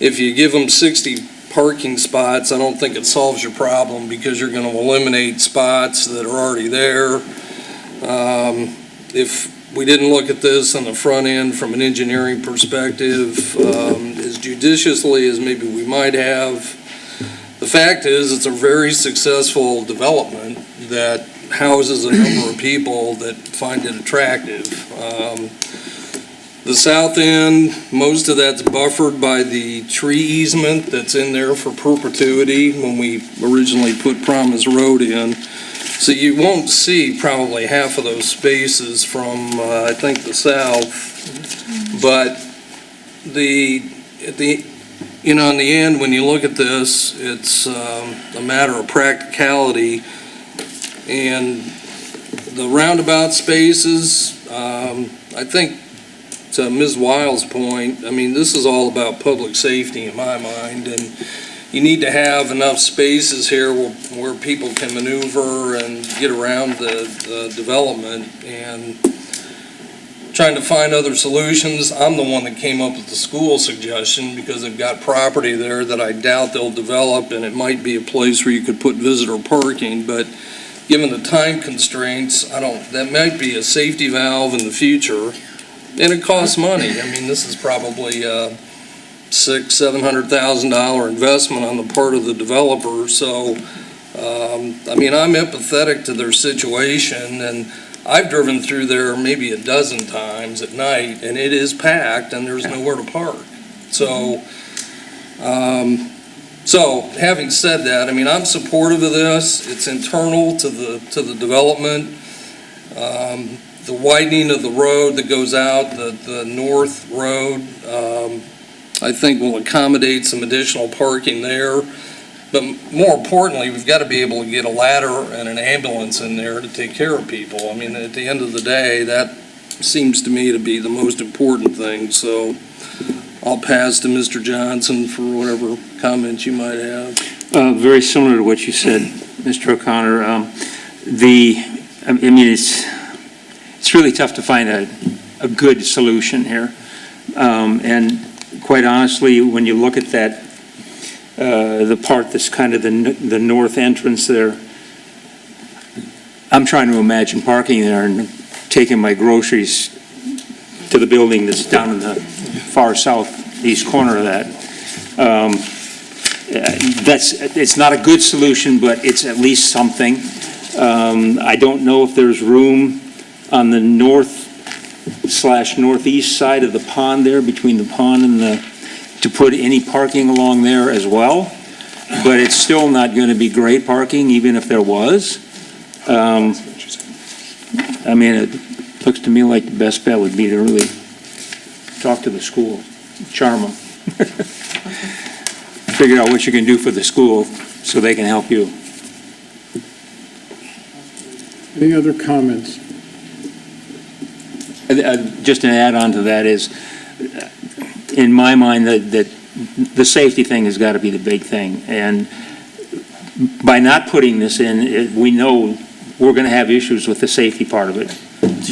if you give them 60 parking spots, I don't think it solves your problem because you're going to eliminate spots that are already there. If we didn't look at this on the front end from an engineering perspective, as judiciously as maybe we might have, the fact is it's a very successful development that houses a number of people that find it attractive. The south end, most of that's buffered by the tree easement that's in there for perpetuity when we originally put Promise Road in. So you won't see probably half of those spaces from, I think, the south. But in the end, when you look at this, it's a matter of practicality. And the roundabout spaces, I think, to Ms. Wiles' point, I mean, this is all about public safety in my mind, and you need to have enough spaces here where people can maneuver and get around the development, and trying to find other solutions. I'm the one that came up with the school suggestion because they've got property there that I doubt they'll develop, and it might be a place where you could put visitor parking, but given the time constraints, that might be a safety valve in the future. And it costs money. I mean, this is probably a $600,000-$700,000 investment on the part of the developer. So, I mean, I'm empathetic to their situation, and I've driven through there maybe a dozen times at night, and it is packed, and there's nowhere to park. So, having said that, I mean, I'm supportive of this. It's internal to the development. The widening of the road that goes out, the north road, I think will accommodate some additional parking there. But more importantly, we've got to be able to get a ladder and an ambulance in there to take care of people. I mean, at the end of the day, that seems to me to be the most important thing. So I'll pass to Mr. Johnson for whatever comments you might have. Very similar to what you said, Mr. O'Connor. I mean, it's really tough to find a good solution here. And quite honestly, when you look at that, the part that's kind of the north entrance there, I'm trying to imagine parking there and taking my groceries to the building that's down in the far southeast corner of that. It's not a good solution, but it's at least something. I don't know if there's room on the north/northeast side of the pond there, between the pond and to put any parking along there as well. But it's still not going to be great parking, even if there was. I mean, it looks to me like the best bet would be to really talk to the school, charm them. Figure out what you can do for the school so they can help you. Any other comments? Just an add-on to that is, in my mind, that the safety thing has got to be the big thing. And by not putting this in, we know we're going to have issues with the safety part of it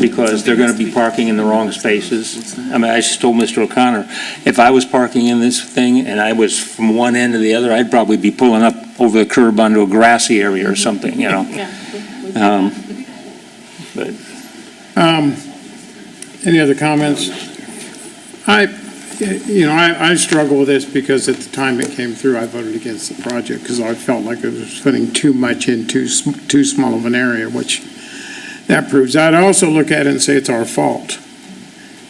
because they're going to be parking in the wrong spaces. I mean, I just told Mr. O'Connor, if I was parking in this thing and I was from one end to the other, I'd probably be pulling up over the curb onto a grassy area or something, you know. Any other comments? I struggle with this because at the time it came through, I voted against the project because I felt like it was putting too much in too small of an area, which that proves. I'd also look at it and say it's our fault.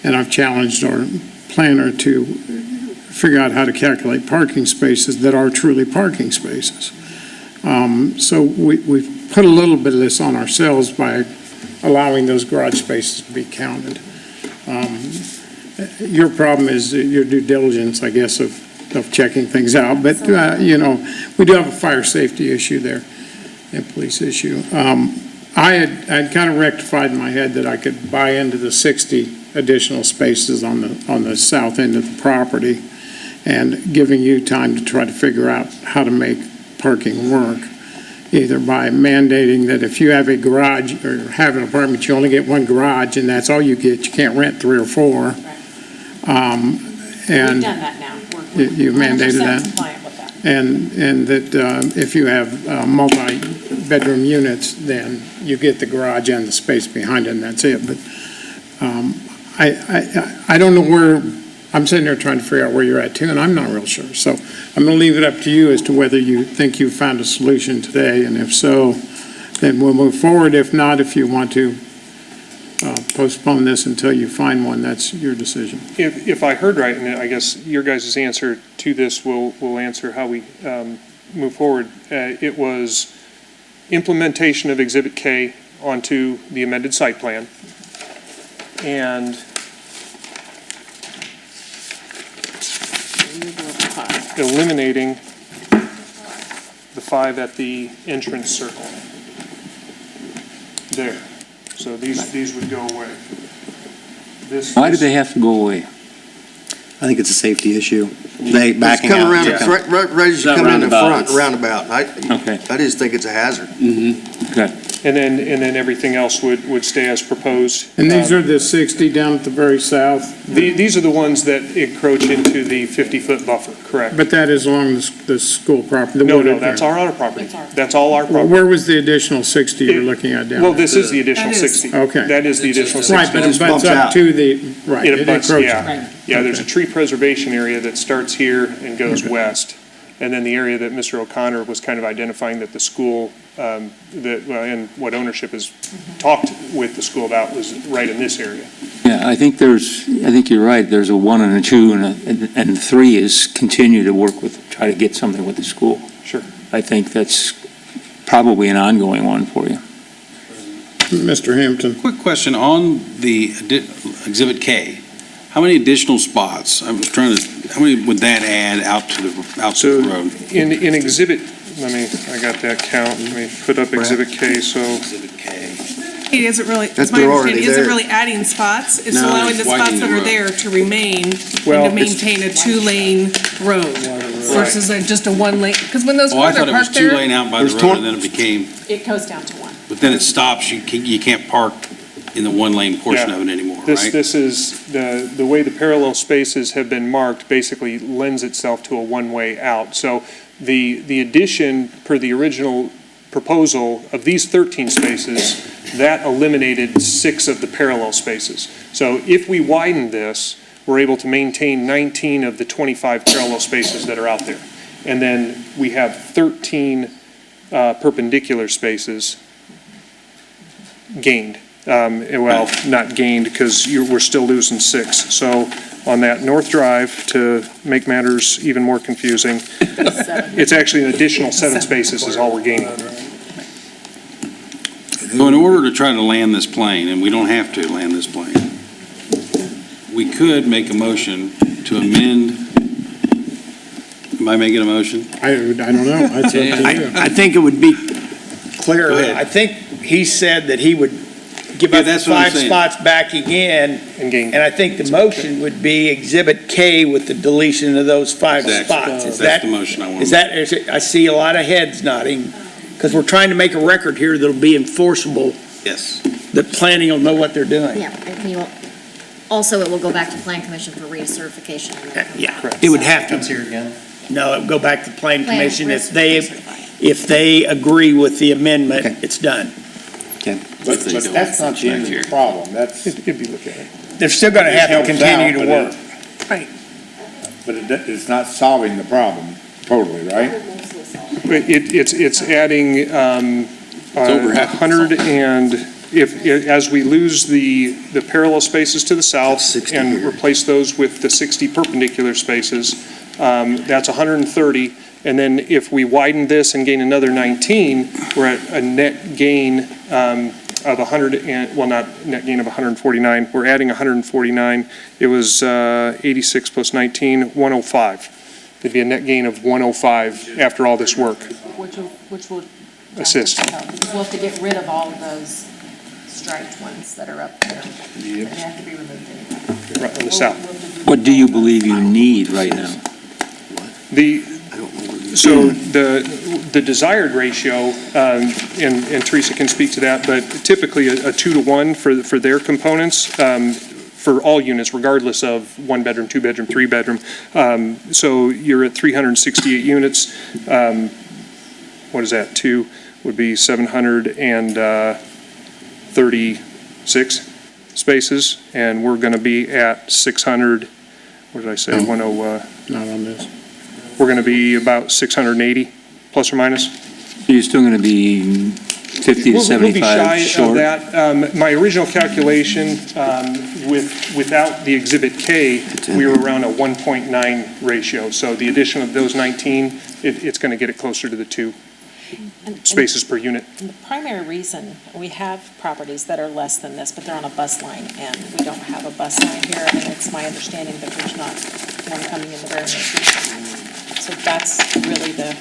And I've challenged our planner to figure out how to calculate parking spaces that are truly parking spaces. So we've put a little bit of this on ourselves by allowing those garage spaces to be counted. Your problem is your due diligence, I guess, of checking things out. But, we do have a fire safety issue there and police issue. I'd kind of rectified in my head that I could buy into the 60 additional spaces on the south end of the property and giving you time to try to figure out how to make parking work, either by mandating that if you have a garage or have an apartment, you only get one garage and that's all you get. You can't rent 3 or 4. And We've done that now. You mandated that? 100% compliant with that. And that if you have multi-bedroom units, then you get the garage and the space behind it, and that's it. But I don't know where, I'm sitting there trying to figure out where you're at too, and I'm not real sure. So I'm going to leave it up to you as to whether you think you've found a solution today, and if so, then we'll move forward. If not, if you want to postpone this until you find one, that's your decision. If I heard right, and I guess your guys' answer to this will answer how we move forward, it was implementation of Exhibit K onto the amended site plan, and eliminating the 5 at the entrance circle. There. So these would go away. Why do they have to go away? I think it's a safety issue. They backing Come out. around, right as you come in the front, roundabout. roundabout. Okay. I just think it's a hazard. Okay. And then everything else would stay as proposed. And these are the 60 down at the very south? These are the ones that encroach into the 50-foot buffer, correct? But that is along the school property? No, that's our other property. That's all our Well, property. where was the additional 60 you're looking at down? Well, there? this is the additional 60. Okay. That is the additional 60. Right, but it butts up to the, right. It abuts, encroaches. yeah. Yeah, there's a tree preservation area that starts here and goes west. And then the area that Mr. O'Connor was kind of identifying that the school, and what ownership has talked with the school about was right in this area. Yeah, I think you're right. There's a 1 and a 2 and 3 is continue to work with, try to get something with the school. Sure. I think that's probably an ongoing one for you. Mr. Hampton. Quick question on the Exhibit K. How many additional spots? I'm trying to, how many would that add out to the road? In Exhibit, I got that count. Let me put up Exhibit K, so. Exhibit K. It isn't really, That's it's my they're already understanding, isn't there. really adding spots. It's No, allowing the it's spots widening that the are road. there to remain Well, and to it's- maintain a 2-lane road versus just a 1-lane. Because when those Oh, I cars are thought it was parked there. 2 lane out by the road and then it became, It goes down to 1. but then it stops. You can't park in the 1 lane portion Yeah. of it anymore, This right? is, the way the parallel spaces have been marked basically lends itself to a one-way out. So the addition per the original proposal of these 13 spaces, that eliminated 6 of the parallel spaces. So if we widen this, we're able to maintain 19 of the 25 parallel spaces that are out there. And then we have 13 perpendicular spaces gained. Well, not gained because we're still losing 6. So on that North Drive, to make matters even more confusing, it's actually an additional 7 spaces is all we're gaining. So in order to try to land this plane, and we don't have to land this plane, we could make a motion to amend. Am I making a motion? I don't know. That's up to you. I think it would be Go clear. ahead. I think he said that he would give Yeah, up the that's what I'm 5 saying. spots back again. And I think the motion would be Exhibit K with the deletion of those 5 Exactly. spots. Is That's that, the motion I want. is it, I see a lot of heads nodding, because we're trying to make a record here that'll be enforceable, Yes. that planning will know what they're doing. Yeah, and you will, also it will go back to Plan Commission for recertification. Yeah, it would have to. here again. No, it would go back to Plan Plan Commission. recertify. If they agree with the amendment, it's done. But that's not the end of the problem. That's. It'd be looked at. They're still gonna have to continue to work. Right. But it's not solving the problem totally, right? It's adding over half. 100 and as we lose the parallel spaces to the south and replace those with the 60 perpendicular spaces, that's 130. And then if we widen this and gain another 19, we're at a net gain of 100 and, well, not net gain of 149. We're adding 149. It was 86 plus 19, 105. It'd be a net gain of 105 after all this work. Which will Assist. We'll have to get rid of all of those striped ones that are up there. They have to be removed anyway. Right on the south. What do you believe you need right now? So the desired ratio, and Teresa can speak to that, but typically a 2-to-1 for their components, for all units, regardless of 1-bedroom, 2-bedroom, 3-bedroom. So you're at 368 units. What is that? 2 would be 736 spaces, and we're going to be at 600. What did I say? 10. Not on this. We're going to be about 680, plus or minus. So you're still going to be 50 to 75 We'll be shy short? of that. My original calculation, without the Exhibit K, we were around a 1.9 ratio. So the addition of those 19, it's going to get it closer to the 2 spaces per unit. And the primary reason we have properties that are less than this, but they're on a bus line, and we don't have a bus line here, and it's my understanding that there's not one coming in the very near future. So that's really the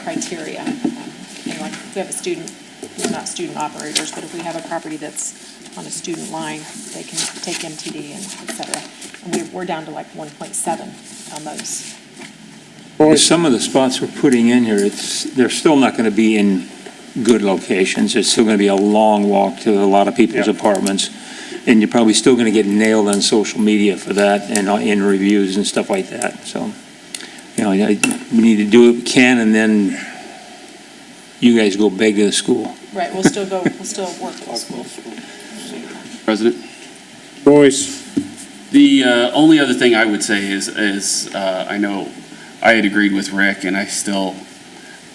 criteria. Like if we have a student, we're not student operators, but if we have a property that's on a student line, they can take MTD and et cetera. And we're down to like 1.7 on those. Well, some of the spots we're putting in here, they're still not going to be in good locations. It's still going to be a long walk to a lot of people's apartments. And you're probably still going to get nailed on social media for that and in reviews and stuff like that. So, we need to do what we can, and then you guys go beg to the school. Right, we'll still work with the school. President? Boyce. The only other thing I would say is I know I had agreed with Rick, and I still,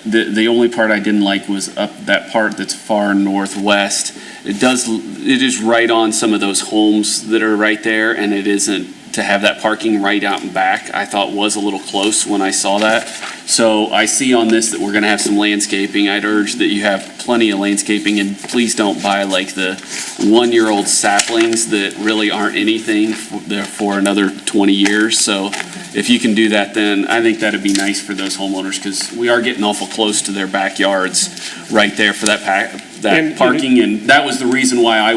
the only part I didn't like was up that part that's far northwest. It is right on some of those homes that are right there, and it isn't to have that parking right out and back, I thought was a little close when I saw that. So I see on this that we're going to have some landscaping. I'd urge that you have plenty of landscaping, and please don't buy like the 1-year-old saplings that really aren't anything for another 20 years. So if you can do that, then I think that'd be nice for those homeowners, because we are getting awful close to their backyards right there for that parking. And that was the reason why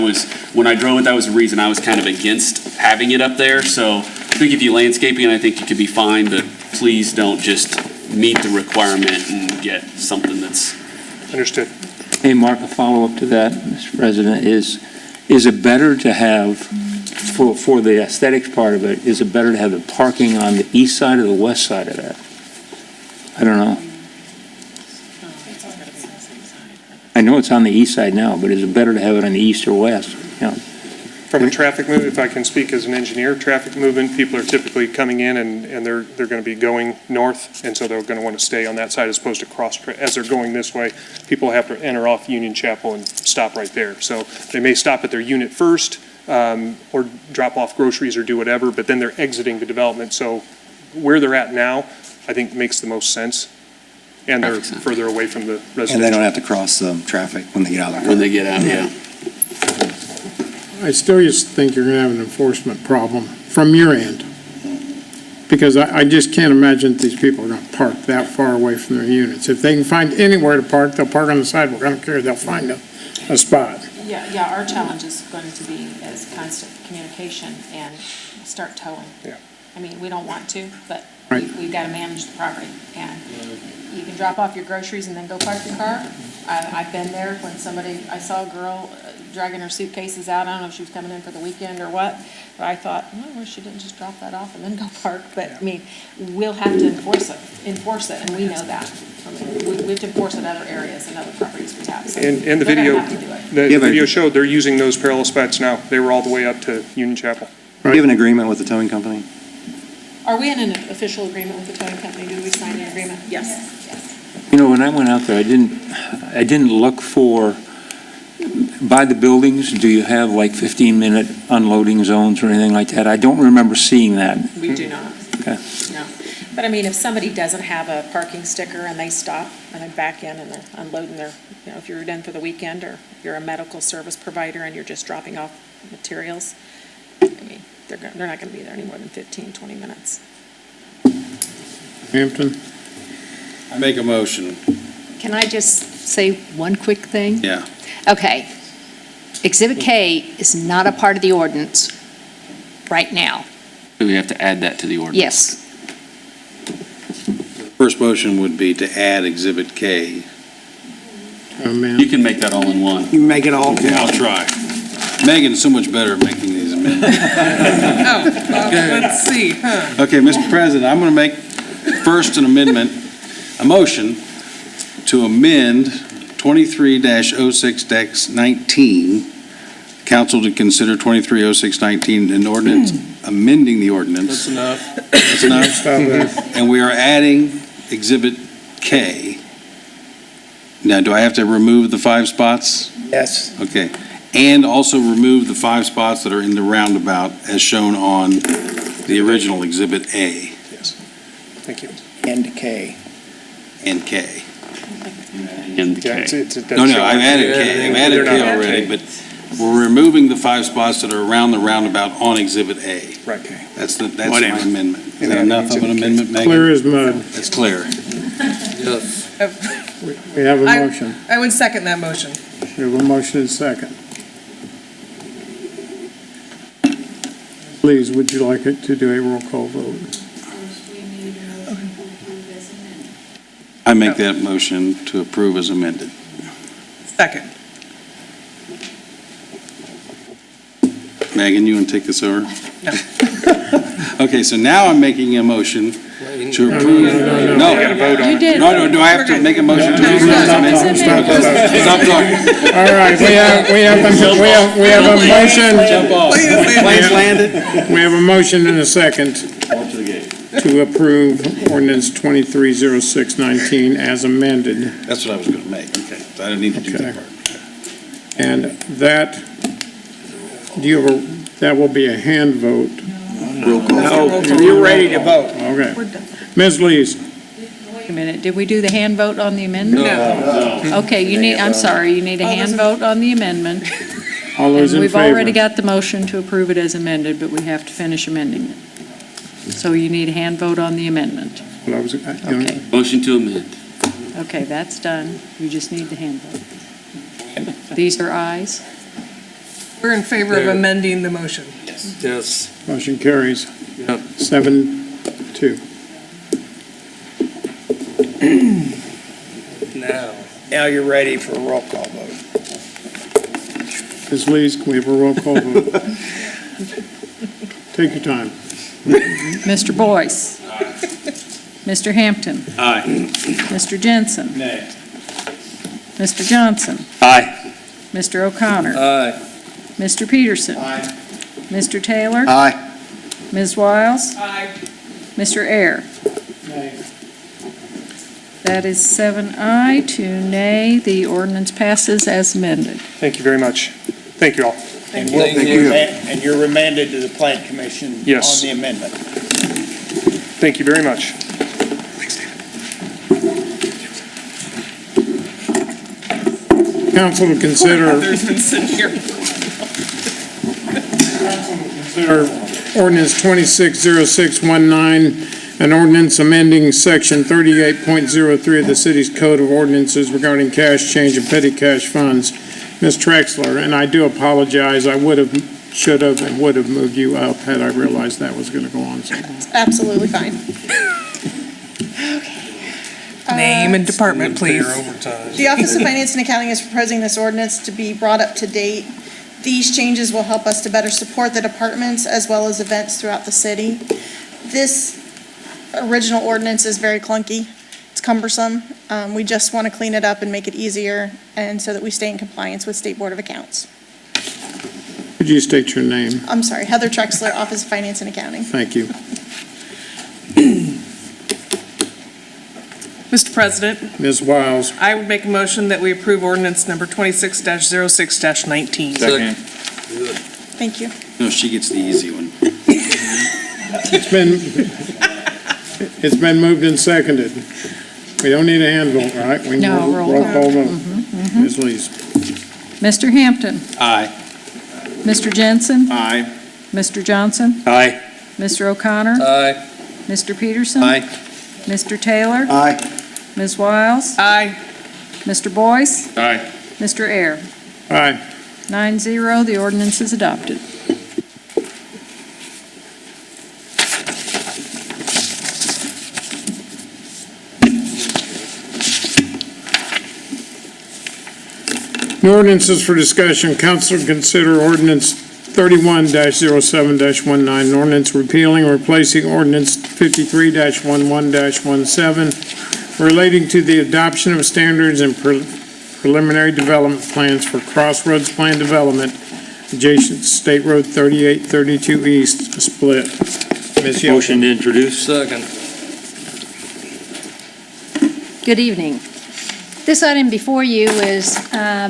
when I drove it, that was the reason I was kind of against having it up there. So I think if you landscaping, I think you could be fine, but please don't just meet the requirement and get something that's... Understood. Hey, Mark, a follow-up to that, Mr. President, is it better to have, for the aesthetics part of it, is it better to have the parking on the east side or the west side of that? I don't know. I know it's on the east side now, but is it better to have it on the east or west? From a traffic movement, if I can speak as an engineer, traffic movement, people are typically coming in and they're going to be going north, and so they're going to want to stay on that side as opposed to as they're going this way. People have to enter off Union Chapel and stop right there. So they may stop at their unit first or drop off groceries or do whatever, but then they're exiting the development. So where they're at now, I think makes the most sense. And they're further away from the residential. And they don't have to cross traffic when they get out. When they get out, yeah. I still just think you're going to have an enforcement problem from your end. Because I just can't imagine that these people are going to park that far away from their units. If they can find anywhere to park, they'll park on the sidewalk. I don't care, they'll find a spot. Yeah, our challenge is going to be as constant communication and start towing. Yeah. I mean, we don't want to, but Right. we've got to manage the property. And you can drop off your groceries and then go park your car. I've been there when I saw a girl dragging her suitcases out. I don't know if she was coming in for the weekend or what, but I thought, well, she didn't just drop that off and then go park. But, I mean, we'll have to enforce it, and we know that. I mean, we have to enforce it in other areas and other properties we have. So And the they're gonna video, have to do it. the video showed they're using those parallel spots now. They were all the way up to Union Chapel. Do you have an agreement with the towing company? Are we in an official agreement with the towing company? Did we sign an agreement? Yes. You know, when I went out there, I didn't look for, by the buildings, do you have like 15-minute unloading zones or anything like that? I don't remember seeing that. We do not. Okay. No. But I mean, if somebody doesn't have a parking sticker and they stop and they back in and they're unloading their, you know, if you're in for the weekend or you're a medical service provider and you're just dropping off materials, I mean, they're not going to be there any more than 15, 20 minutes. Hampton? I make a motion. Can I just say one quick thing? Yeah. Okay. Exhibit K is not a part of the ordinance right now. Do we have to add that to the ordinance? Yes. First motion would be to add Exhibit K. You can make that all in one. You make it all. Okay, I'll try. Megan's so much better at making these amendments. Let's see, huh? Okay, Mr. President, I'm going to make first an amendment, a motion to amend 23-06-19, council to consider 23-06-19, an ordinance, amending the ordinance. That's enough. That's enough? Stop there. And we are adding Exhibit K. Now, do I have to remove the 5 spots? Yes. Okay. And also remove the 5 spots that are in the roundabout as shown on the original Exhibit A Yes. Thank you. And K. and K. And the Yeah, K. it's- No, I've added K. I've added K already, but we're removing the 5 spots that are around the roundabout on Exhibit A. Right. That's my Whatever. amendment. Is And that adding enough of an Exhibit K. amendment, Megan? Clear as mud. It's clear. Yes. We have a motion. I would second that motion. We have a motion and second. Please, would you like it to do a roll call vote? I make that motion to approve as amended. Second. Megan, you want to take this over? Okay, so now I'm making a motion to approve. No. You did. No, do I have to make a motion to approve as amended? Stop talking. All right, we have a motion. Plane's landed. We have a motion and a second to approve ordinance 230619 as amended. That's what I was going to make. Okay. I didn't need to do that part. And that, that will be a hand vote. No, you're ready to vote. Okay. Ms. Lees? Wait a minute, did we do the hand vote on the amendment? No. Okay, you need a hand vote on the amendment. All those And in we've favor? already got the motion to approve it as amended, but we have to finish amending it. So you need a hand vote on the amendment. Well, I was- Okay, Motion to amend. okay, that's done. You just need the hand vote. These are ayes? We're in favor of amending the motion. Yes. Motion carries. Yep. 7-2. Now you're ready for a roll call vote. Ms. Lees, can we have a roll call vote? Take your time. Mr. Boyce? Mr. Hampton? Aye. Mr. Jensen? Nay. Mr. Johnson? Aye. Mr. O'Connor? Aye. Mr. Peterson? Mr. Taylor? Aye. Ms. Wiles? Aye. Mr. Ayers? That is 7 aye, 2 nay. The ordinance passes as amended. Thank you very much. Thank you all. And you're remanded to the Plan Commission Yes. on the amendment. Thank you very much. Council to consider Others been sitting here. ordinance 260619, an ordinance amending section 38.03 of the city's code of ordinances regarding cash change and petty cash funds. Ms. Trexler, and I do apologize, I should have, and would have moved you up had I realized that was going to go on. Absolutely fine. Name and department, please. The Office of Finance and Accounting is proposing this ordinance to be brought up to date. These changes will help us to better support the departments as well as events throughout the city. This original ordinance is very clunky. It's cumbersome. We just want to clean it up and make it easier, and so that we stay in compliance with State Board of Accounts. Could you state your name? I'm sorry, Heather Trexler, Office of Finance and Accounting. Thank you. Mr. President, Ms. Wiles. I would make a motion that we approve ordinance number 26-06-19. Second. Thank you. No, she gets the easy one. It's been moved and seconded. We don't need a hand vote, right? We can No, roll call vote. Ms. Lees. Mr. Hampton. Aye. Mr. Jensen. Aye. Mr. Johnson. Aye. Mr. O'Connor. Aye. Mr. Peterson. Aye. Mr. Taylor. Aye. Ms. Wiles. Aye. Mr. Boyce. Aye. Mr. Air. Aye. 9-0, the ordinance is adopted. The ordinances for discussion. Council consider ordinance 31-07-19, an ordinance repealing or replacing ordinance 53-11-17 relating to the adoption of standards and preliminary development plans for Crossroads Plan Development adjacent to State Road 3832 East, a split. Ms. Yelsey. Motion to introduce. Second. Good evening. This item before you is,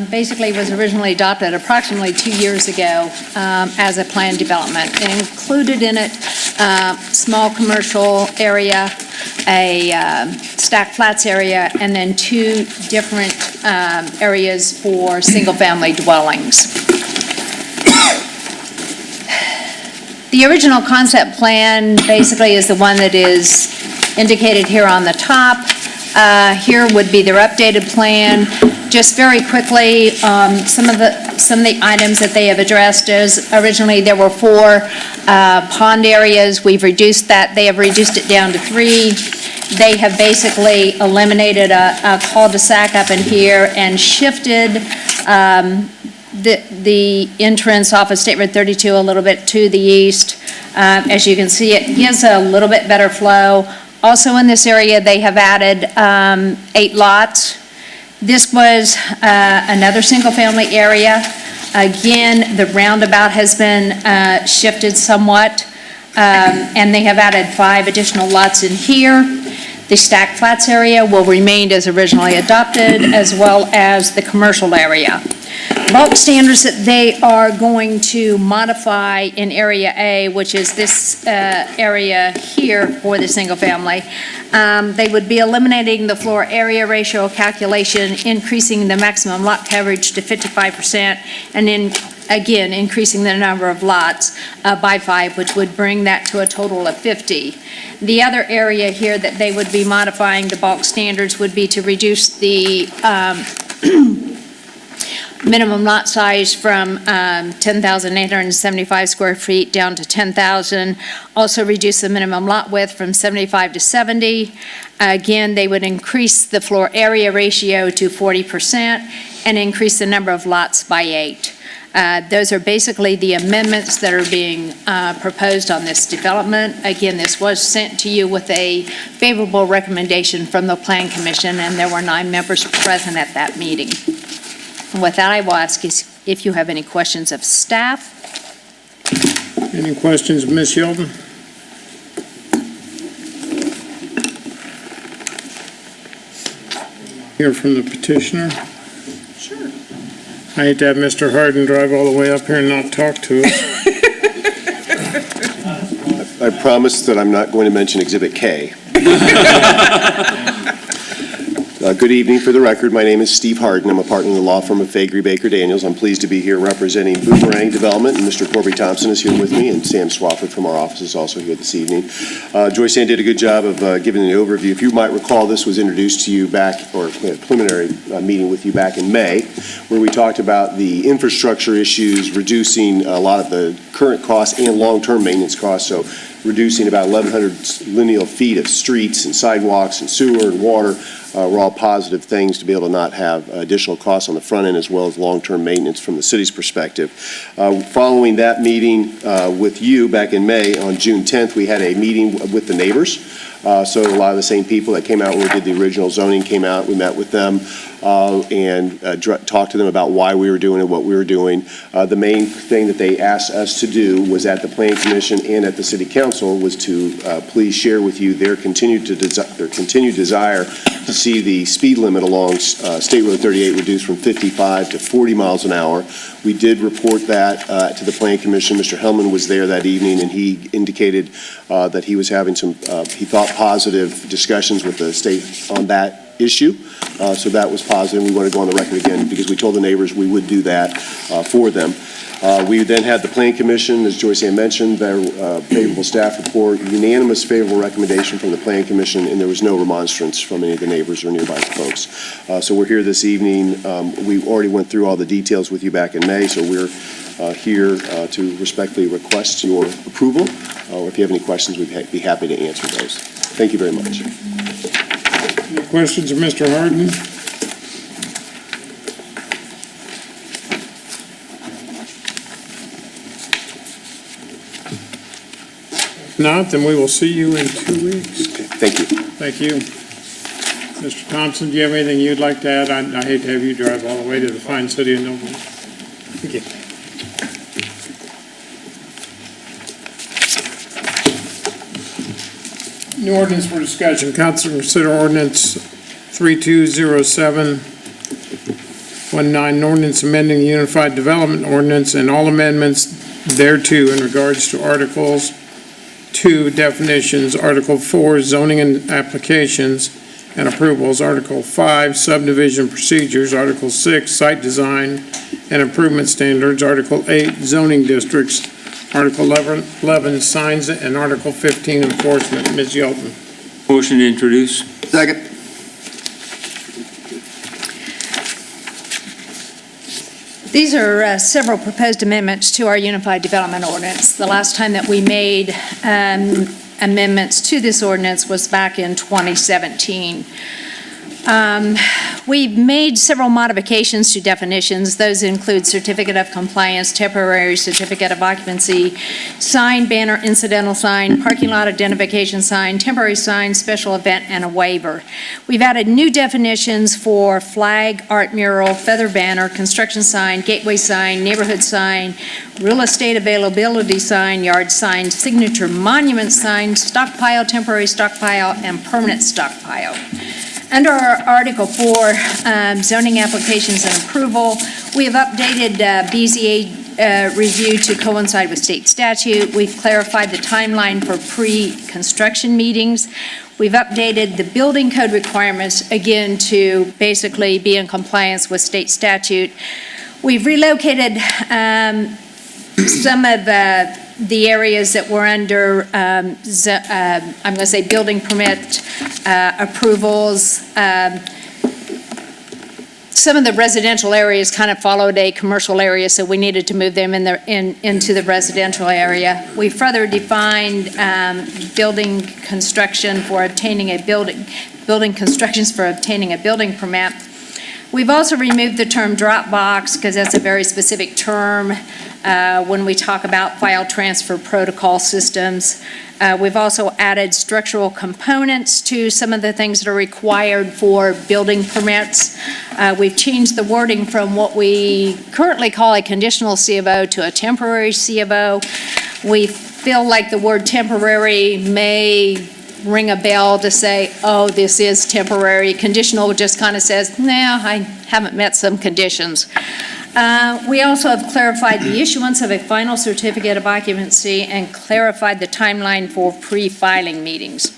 basically was originally adopted approximately 2 years ago as a planned development. It included in it small commercial area, a stacked flats area, and then 2 different areas for single-family dwellings. The original concept plan basically is the one that is indicated here on the top. Here would be their updated plan. Just very quickly, some of the items that they have addressed is originally there were 4 pond areas. We've reduced that. They have reduced it down to 3. They have basically eliminated a cul-de-sac up in here and shifted the entrance off of State Road 32 a little bit to the east. As you can see, it gives a little bit better flow. Also in this area, they have added 8 lots. This was another single-family area. Again, the roundabout has been shifted somewhat, and they have added 5 additional lots in here. The stacked flats area will remain as originally adopted, as well as the commercial area. Bulk standards that they are going to modify in Area A, which is this area here for the single family, they would be eliminating the floor area ratio calculation, increasing the maximum lot coverage to 55%, and then again, increasing the number of lots by 5, which would bring that to a total of 50. The other area here that they would be modifying the bulk standards would be to reduce the minimum lot size from 10,875 square feet down to 10,000. Also reduce the minimum lot width from 75 to 70. Again, they would increase the floor area ratio to 40% and increase the number of lots by 8. Those are basically the amendments that are being proposed on this development. Again, this was sent to you with a favorable recommendation from the Plan Commission, and there were 9 members present at that meeting. And with that, I will ask if you have any questions of staff. Any questions, Ms. Sheldon? Hear from the petitioner? Sure. I hate to have Mr. Harden drive all the way up here and not talk to us. I promise that I'm not going to mention Exhibit K. Good evening. For the record, my name is Steve Harden. I'm a partner in the law firm of Faegre Baker Daniels. I'm pleased to be here representing Boomerang Development, and Mr. Corby Thompson is here with me, and Sam Swafford from our office is also here this evening. Joyce Ann did a good job of giving an overview. If you might recall, this was introduced to you back, or a preliminary meeting with you back in May, where we talked about the infrastructure issues, reducing a lot of the current costs and long-term maintenance costs, so reducing about 1,100 lineal feet of streets and sidewalks and sewer and water were all positive things to be able to not have additional costs on the front end as well as long-term maintenance from the city's perspective. Following that meeting with you back in May, on June 10th, we had a meeting with the neighbors. So a lot of the same people that came out when we did the original zoning came out. We met with them and talked to them about why we were doing it, what we were doing. The main thing that they asked us to do was at the Planning Commission and at the City Council was to please share with you their continued desire to see the speed limit along State Road 38 reduced from 55 to 40 miles an hour. We did report that to the Planning Commission. Mr. Hellman was there that evening, and he indicated that he was having some, he thought, positive discussions with the state on that issue. So that was positive. We want to go on the record again because we told the neighbors we would do that for them. We then had the Planning Commission, as Joyce Ann mentioned, their favorable staff report, unanimous favorable recommendation from the Planning Commission, and there was no remonstrance from any of the neighbors or nearby folks. So we're here this evening. We already went through all the details with you back in May, so we're here to respectfully request your approval. Or if you have any questions, we'd be happy to answer those. Thank you very much. Any questions of Mr. Harden? If not, then we will see you in 2 weeks. Okay, thank you. Thank you. Mr. Thompson, do you have anything you'd like to add? I hate to have you drive all the way to the fine city of Noblesville. Thank you. New ordinance for discussion. Council consider ordinance 320719, an ordinance amending the Unified Development Ordinance and all amendments thereto in regards to Articles 2 definitions, Article 4 zoning and applications and approvals, Article 5 subdivision procedures, Article 6 site design and improvement standards, Article 8 zoning districts, Article 11 signs, and Article 15 enforcement. Ms. Yelton. Motion to introduce. Second. These are several proposed amendments to our Unified Development Ordinance. The last time that we made amendments to this ordinance was back in 2017. We've made several modifications to definitions. Those include certificate of compliance, temporary certificate of occupancy, sign, banner, incidental sign, parking lot identification sign, temporary sign, special event, and a waiver. We've added new definitions for flag, art mural, feather banner, construction sign, gateway sign, neighborhood sign, real estate availability sign, yard sign, signature monument sign, stockpile, temporary stockpile, and permanent stockpile. Under our Article 4, zoning applications and approval, we have updated BZA review to coincide with state statute. We've clarified the timeline for pre-construction meetings. We've updated the building code requirements, again, to basically be in compliance with state statute. We've relocated some of the areas that were under, I'm going to say, building permit approvals. Some of the residential areas kind of followed a commercial area, so we needed to move them into the residential area. We further defined building construction for obtaining a building constructions for obtaining a building permit. We've also removed the term drop box because that's a very specific term when we talk about file transfer protocol systems. We've also added structural components to some of the things that are required for building permits. We've changed the wording from what we currently call a conditional C of O to a temporary C of O. We feel like the word temporary may ring a bell to say, oh, this is temporary. Conditional just kind of says, no, I haven't met some conditions. We also have clarified the issuance of a final certificate of occupancy and clarified the timeline for pre-filing meetings.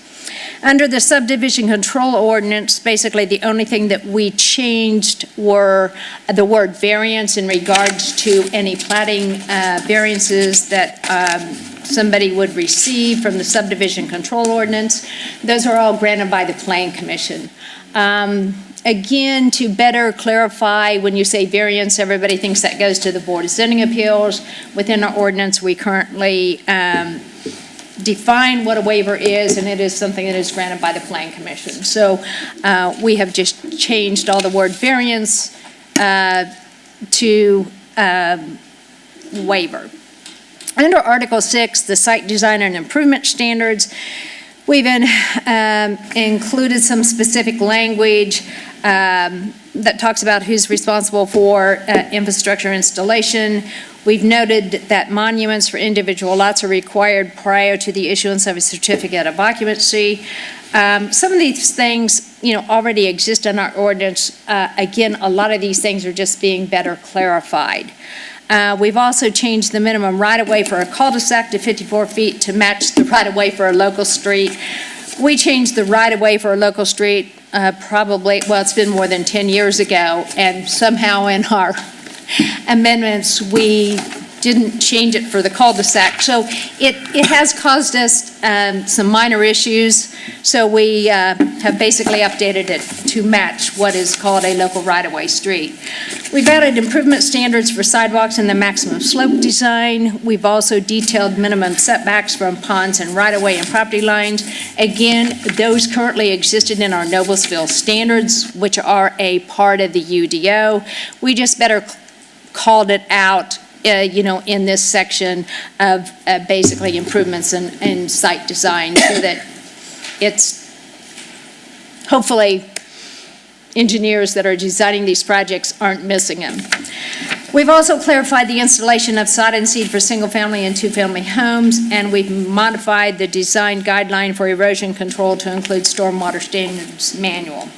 Under the subdivision control ordinance, basically the only thing that we changed were the word variance in regards to any plating variances that somebody would receive from the subdivision control ordinance. Those are all granted by the Planning Commission. Again, to better clarify, when you say variance, everybody thinks that goes to the Board of Zoning Appeals. Within our ordinance, we currently define what a waiver is, and it is something that is granted by the Planning Commission. So we have just changed all the word variance to waiver. Under Article 6, the site design and improvement standards, We've included some specific language that talks about who's responsible for infrastructure installation. We've noted that monuments for individual lots are required prior to the issuance of a certificate of occupancy. Some of these things, already exist in our ordinance. Again, a lot of these things are just being better clarified. We've also changed the minimum right-of-way for a cul-de-sac to 54 feet to match the right-of-way for a local street. We changed the right-of-way for a local street it's been more than 10 years ago, and somehow in our amendments, we didn't change it for the cul-de-sac. So it has caused us some minor issues, so we have basically updated it to match what is called a local right-of-way street. We've added improvement standards for sidewalks and the maximum slope design. We've also detailed minimum setbacks from ponds and right-of-way and property lines. Again, those currently existed in our Noblesville standards, which are a part of the UDO. We just better called it out in this section of basically improvements in site design so that it's hopefully engineers that are designing these projects aren't missing them. We've also clarified the installation of sod and seed for single-family and two-family homes, and we've modified the design guideline for erosion control to include stormwater standards manual.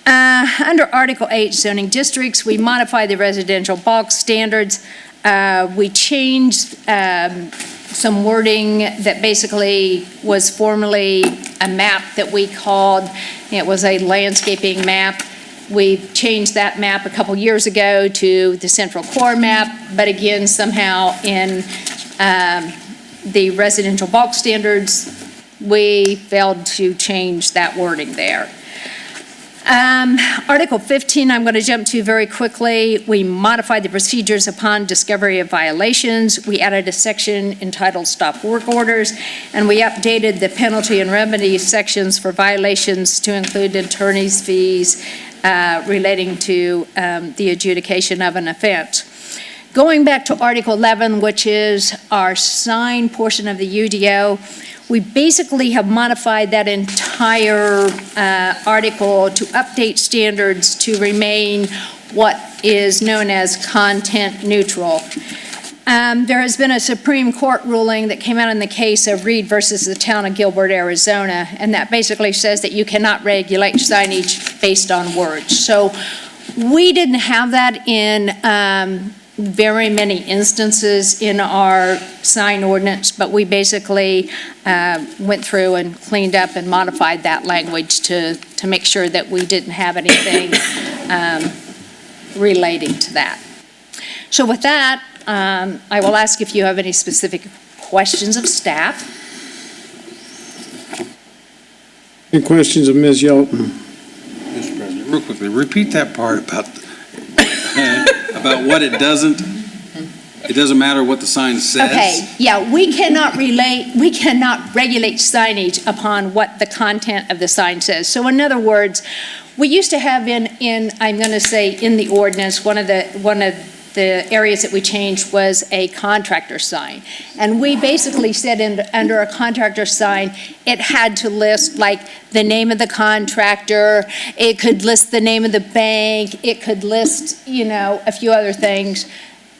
Under Article 8 zoning districts, we modified the residential bulk standards. We changed some wording that basically was formerly a map that we called, it was a landscaping map. We changed that map a couple years ago to the central core map, but again, somehow in the residential bulk standards, we failed to change that wording there. Article 15, I'm going to jump to very quickly. We modified the procedures upon discovery of violations. We added a section entitled Stop Work Orders, and we updated the penalty and remedy sections for violations to include attorney's fees relating to the adjudication of an offense. Going back to Article 11, which is our sign portion of the UDO, we basically have modified that entire article to update standards to remain what is known as content neutral. There has been a Supreme Court ruling that came out in the case of Reed versus the town of Gilbert, Arizona, and that basically says that you cannot regulate signage based on words. So we didn't have that in very many instances in our sign ordinance, but we basically went through and cleaned up and modified that language to make sure that we didn't have anything relating to that. So with that, I will ask if you have any specific questions of staff. Any questions of Ms. Yelton? Mr. President, real quickly, repeat that part about what it doesn't matter what the sign says? Okay, yeah, we cannot regulate signage upon what the content of the sign says. So in other words, we used to have I'm going to say in the ordinance, one of the areas that we changed was a contractor sign. And we basically said under a contractor sign, it had to list like the name of the contractor, it could list the name of the bank, it could list, a few other things.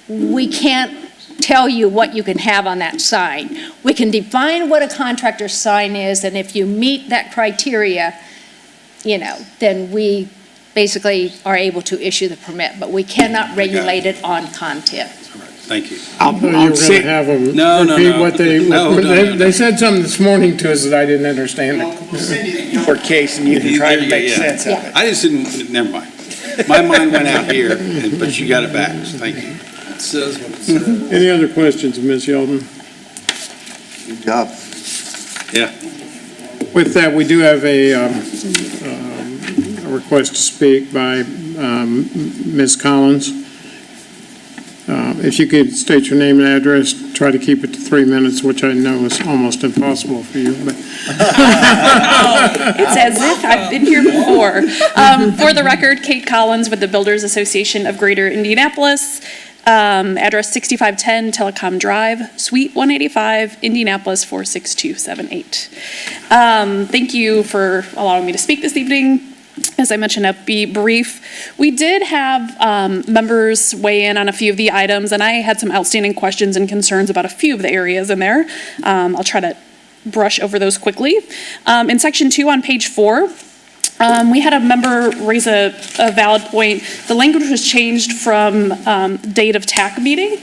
We can't tell you what you can have on that sign. We can define what a contractor sign is, and if you meet that criteria, then we basically are able to issue the permit, but we cannot regulate it on content. Thank you. You're going to have them repeat what they said something this morning to us that I didn't understand. Your case, and you can try to make sense of it. I just didn't, never mind. My mind went out here, but you got it back, so thank you. It says what it says. Any other questions, Ms. Yeldon? Good job. Yeah. With that, we do have a request to speak by Ms. Collins. If you could state your name and address, try to keep it to 3 minutes, which I know is almost impossible for you. But It's as if I've been here before. For the record, Kate Collins with the Builders Association of Greater Indianapolis. address 6510 Telecom Drive, Suite 185, Indianapolis 46278. Thank you for allowing me to speak this evening. As I mentioned, I'll be brief. We did have members weigh in on a few of the items, and I had some outstanding questions and concerns about a few of the areas in there. I'll try to brush over those quickly. In section 2 on page 4, we had a member raise a valid point. The language was changed from date of TAC meeting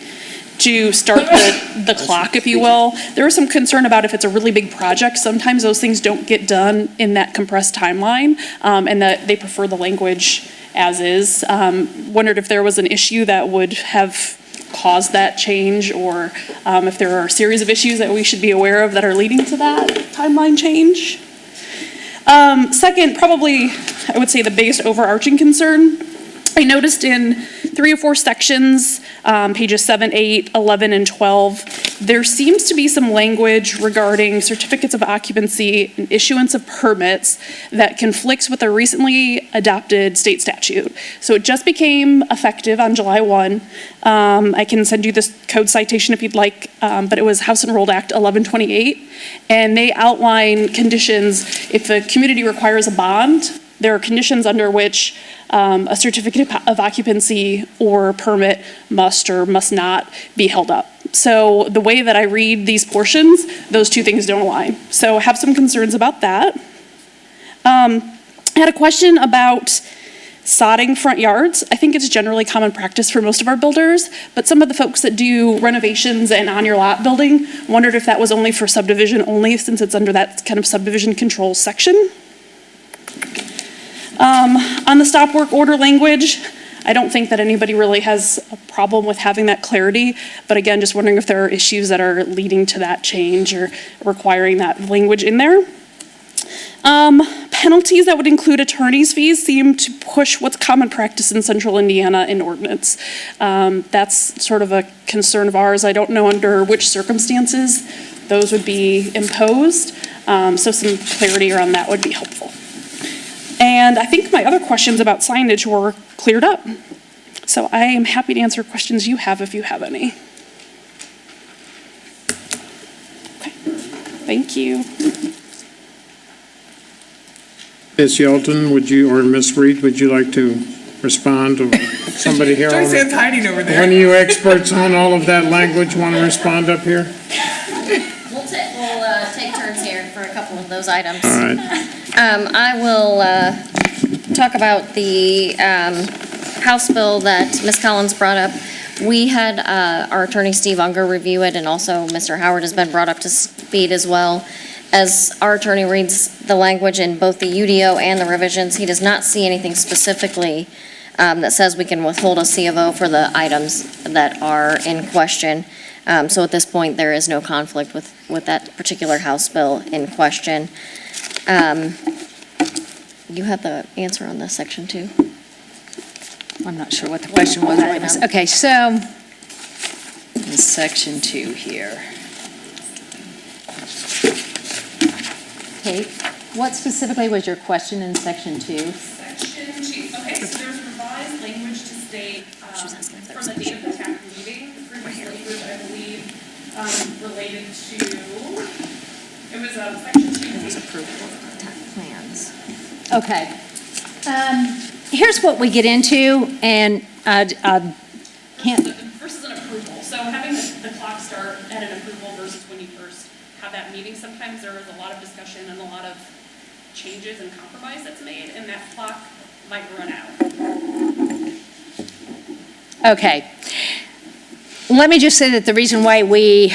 to start the clock, if you will. There was some concern about if it's a really big project, sometimes those things don't get done in that compressed timeline, and that they prefer the language as is. Wondered if there was an issue that would have caused that change, or if there are a series of issues that we should be aware of that are leading to that timeline change. Second, probably, I would say the biggest overarching concern, I noticed in 3 or 4 sections, pages 7, 8, 11, and 12, there seems to be some language regarding certificates of occupancy and issuance of permits that conflicts with a recently adopted state statute. So it just became effective on July 1. I can send you this code citation if you'd like, but it was House Enrolled Act 1128, and they outline conditions. If a community requires a bond, there are conditions under which a certificate of occupancy or permit must or must not be held up. So the way that I read these portions, those two things don't align. So I have some concerns about that. I had a question about sodding front yards. I think it's generally common practice for most of our builders, but some of the folks that do renovations and on your lot building wondered if that was only for subdivision only, since it's under that kind of subdivision control section. On the stop work order language, I don't think that anybody really has a problem with having that clarity, but again, just wondering if there are issues that are leading to that change or requiring that language in there. Penalties that would include attorney's fees seem to push what's common practice in central Indiana in ordinance. That's sort of a concern of ours. I don't know under which circumstances those would be imposed, so some clarity around that would be helpful. And I think my other questions about signage were cleared up. So I am happy to answer questions you have if you have any. Okay, thank you. Ms. Yelton, would you, or Ms. Reed, would you like to respond, or somebody here? Joyce Ann's hiding over there. One of you experts on all of that language want to respond up here? We'll take turns here for a couple of those items. All right. I will talk about the House bill that Ms. Collins brought up. We had our attorney Steve Unger review it, and also Mr. Howard has been brought up to speed as well. As our attorney reads the language in both the UDO and the revisions, he does not see anything specifically that says we can withhold a C of O for the items that are in question. So at this point, there is no conflict with that particular House bill in question. You had the answer on this section too? I'm not sure what the question was. Okay, so in section 2 here. Kate, what specifically was your question in section 2? Section 2, okay, so there's revised language to state from the date of the TAC meeting. The previous language, I believe, related to, it was section 2. It was approval of TAC plans. Okay. Here's what we get into, and can't. Versus an approval. So having the clock start at an approval versus when you first have that meeting, sometimes there is a lot of discussion and a lot of changes and compromise that's made, and that clock might run out. Okay. Let me just say that the reason why we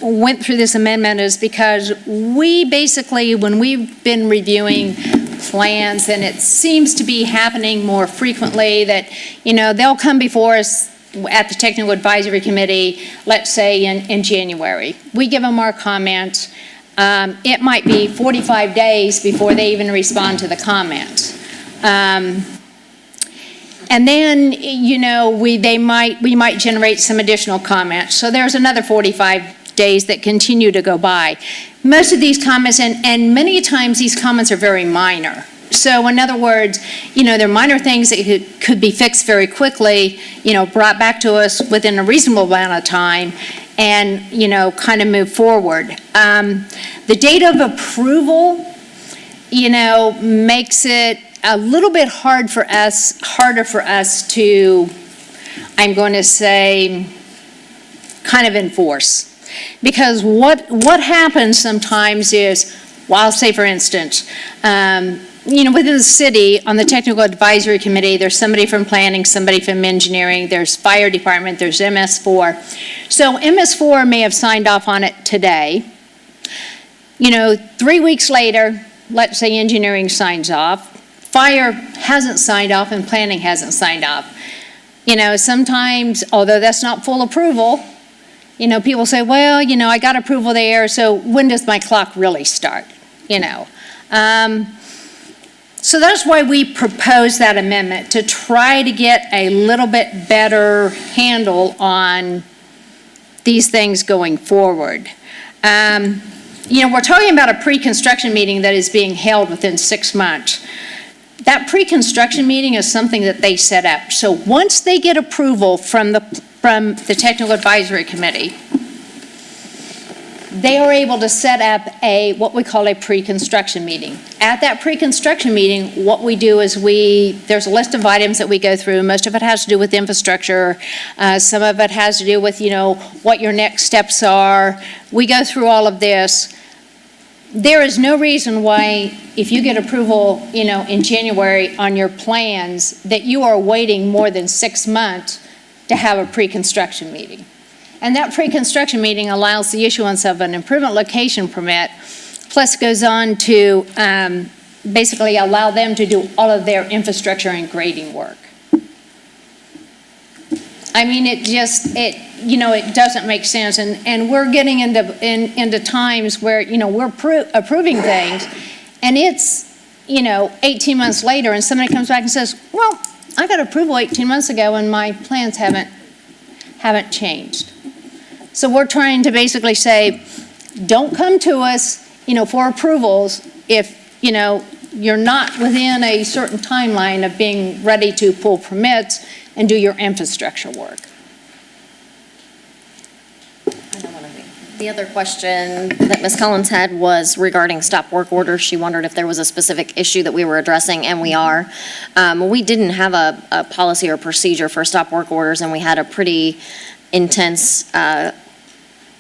went through this amendment is because we basically, when we've been reviewing plans, and it seems to be happening more frequently, that, you know, they'll come before us at the Technical Advisory Committee, let's say in January. We give them our comment. It might be 45 days before they even respond to the comment. And then, you know, we might generate some additional comments. So there's another 45 days that continue to go by. Most of these comments, and many times these comments are very minor. So in other words, there are minor things that could be fixed very quickly, brought back to us within a reasonable amount of time, and, kind of move forward. The date of approval, makes it a little bit harder for us to, I'm going to say, kind of enforce. Because what happens sometimes is, well, I'll say for instance, within the city, on the technical advisory committee, there's somebody from planning, somebody from engineering, there's fire department, there's MS4. So MS4 may have signed off on it today. 3 weeks later, let's say engineering signs off, fire hasn't signed off and planning hasn't signed off. Sometimes, although that's not full approval, people say, well, I got approval there, so when does my clock really start? So that's why we proposed that amendment, to try to get a little bit better handle on these things going forward. We're talking about a pre-construction meeting that is being held within 6 months. That pre-construction meeting is something that they set up. So once they get approval from the Technical Advisory Committee, they are able to set up what we call a pre-construction meeting. At that pre-construction meeting, what we do is there's a list of items that we go through. Most of it has to do with infrastructure. Some of it has to do with, what your next steps are. We go through all of this. There is no reason why, if you get approval, in January on your plans, that you are waiting more than 6 months to have a pre-construction meeting. And that pre-construction meeting allows the issuance of an improvement location permit, plus goes on to basically allow them to do all of their infrastructure and grading work. I mean, it doesn't make sense. And we're getting into times where, we're approving things, and it's, 18 months later, and somebody comes back and says, well, I got approval 18 months ago, and my plans haven't changed. So we're trying to basically say, don't come to us, for approvals if, you're not within a certain timeline of being ready to pull permits and do your infrastructure work. The other question that Ms. Collins had was regarding stop work orders. She wondered if there was a specific issue that we were addressing, and we are. We didn't have a policy or procedure for stop work orders, and we had a pretty intense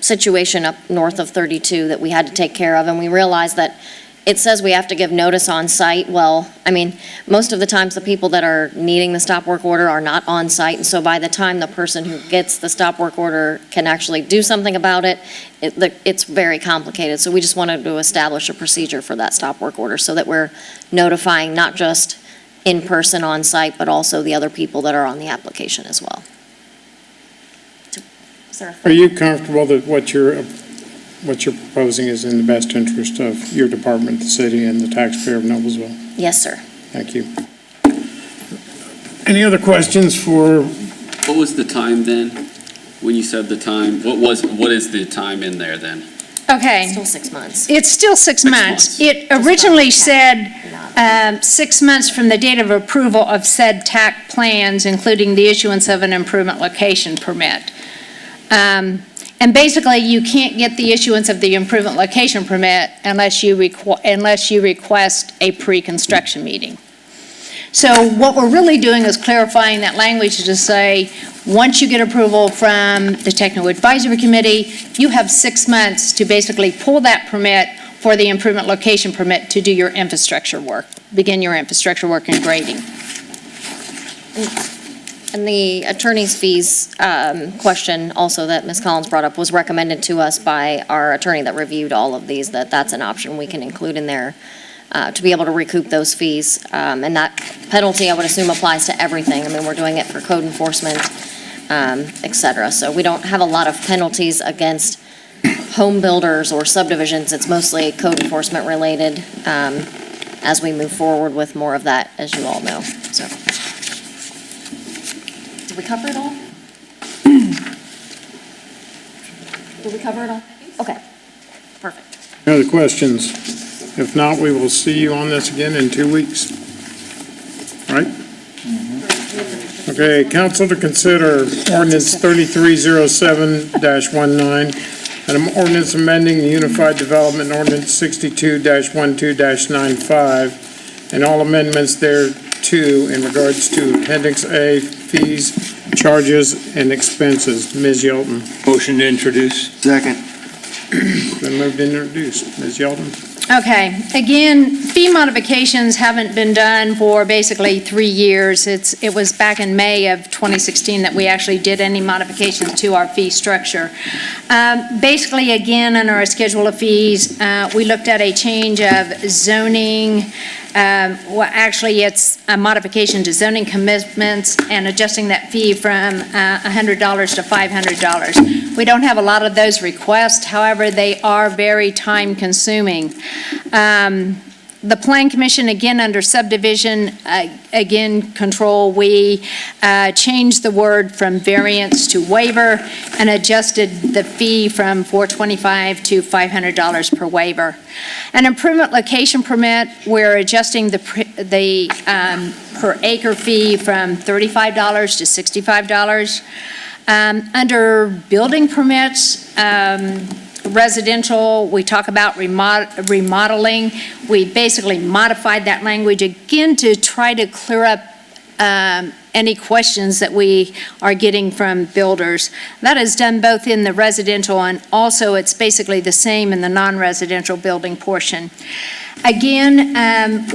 situation up north of 32 that we had to take care of, and we realized that it says we have to give notice on site. Well, I mean, most of the times the people that are needing the stop work order are not on site, and so by the time the person who gets the stop work order can actually do something about it, it's very complicated. So we just wanted to establish a procedure for that stop work order so that we're notifying not just in person on site, but also the other people that are on the application as well. Are you comfortable that what you're proposing is in the best interest of your department, the city, and the taxpayer of Noblesville? Yes, sir. Thank you. Any other questions for? What was the time then? When you said the time, what is the time in there then? Okay. Still 6 months. It's still 6 months. It originally said 6 months from the date of approval of said TAC plans, including the issuance of an improvement location permit. And basically, you can't get the issuance of the improvement location permit unless you request a pre-construction meeting. So what we're really doing is clarifying that language to say, once you get approval from the Technical Advisory Committee, you have 6 months to basically pull that permit for the improvement location permit to do your infrastructure work, begin your infrastructure work and grading. And the attorney's fees question also that Ms. Collins brought up was recommended to us by our attorney that reviewed all of these, that's an option we can include in there to be able to recoup those fees. And that penalty, I would assume, applies to everything. I mean, we're doing it for code enforcement, et cetera. So we don't have a lot of penalties against home builders or subdivisions. It's mostly code enforcement related as we move forward with more of that, as you all know. So. Did we cover it all? Did we cover it all? Okay, perfect. Any other questions? If not, we will see you on this again in 2 weeks. Right? Okay, council to consider ordinance 3307-19, an ordinance amending the Unified Development Ordinance 62-12-95, and all amendments thereto in regards to Appendix A, fees, charges, and expenses. Ms. Yelton. Motion to introduce. Second. Been moved and introduced. Ms. Yelton. Okay, again, fee modifications haven't been done for basically 3 years. It was back in May of 2016 that we actually did any modifications to our fee structure. Basically, again, in our schedule of fees, we looked at a change of zoning. Well, actually, it's a modification to zoning commitments and adjusting that fee from $100 to $500. We don't have a lot of those requests, however, they are very time-consuming. The Plan Commission, again, under subdivision, again, control, we changed the word from variance to waiver and adjusted the fee from $425 to $500 per waiver. An improvement location permit, we're adjusting the per acre fee from $35 to $65. Under building permits, residential, we talk about remodeling. We basically modified that language again to try to clear up any questions that we are getting from builders. That is done both in the residential and also it's basically the same in the non-residential building portion. Again,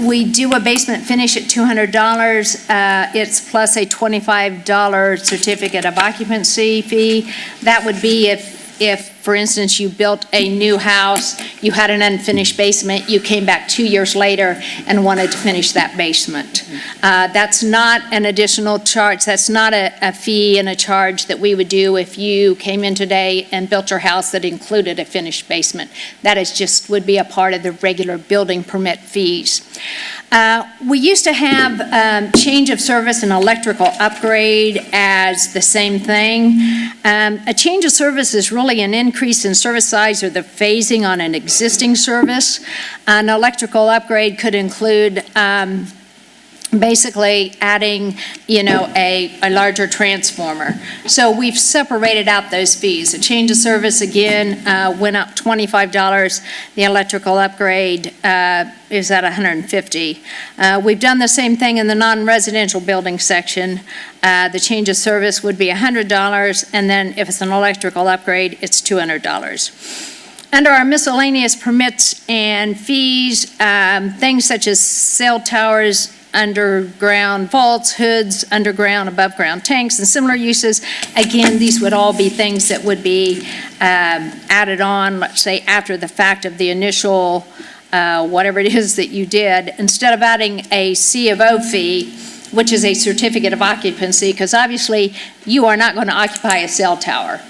we do a basement finish at $200. It's plus a $25 certificate of occupancy fee. That would be if, for instance, you built a new house, you had an unfinished basement, you came back 2 years later and wanted to finish that basement. That's not an additional charge. That's not a fee and a charge that we would do if you came in today and built your house that included a finished basement. That is just would be a part of the regular building permit fees. We used to have change of service and electrical upgrade as the same thing. A change of service is really an increase in service size or the phasing on an existing service. An electrical upgrade could include basically adding, a larger transformer. So we've separated out those fees. A change of service, again, went up $25. The electrical upgrade is at $150. We've done the same thing in the non-residential building section. The change of service would be $100, and then if it's an electrical upgrade, it's $200. Under our miscellaneous permits and fees, things such as cell towers, underground vaults, hoods, underground, above-ground tanks, and similar uses. Again, these would all be things that would be added on, let's say, after the fact of the initial, whatever it is that you did. Instead of adding a C of O fee, which is a certificate of occupancy, because obviously you are not going to occupy a cell tower.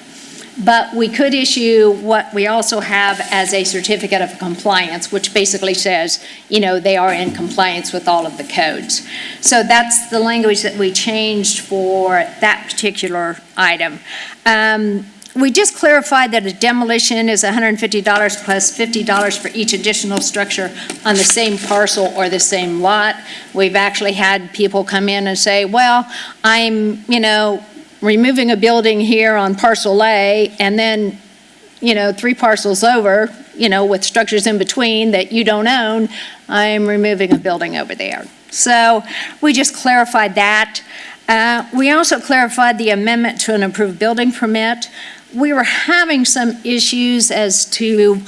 But we could issue what we also have as a certificate of compliance, which basically says, they are in compliance with all of the codes. So that's the language that we changed for that particular item. We just clarified that a demolition is $150 plus $50 for each additional structure on the same parcel or the same lot. We've actually had people come in and say, well, I'm, removing a building here on parcel A, and then, 3 parcels over, with structures in between that you don't own, I'm removing a building over there. So we just clarified that. We also clarified the amendment to an approved building permit. We were having some issues as to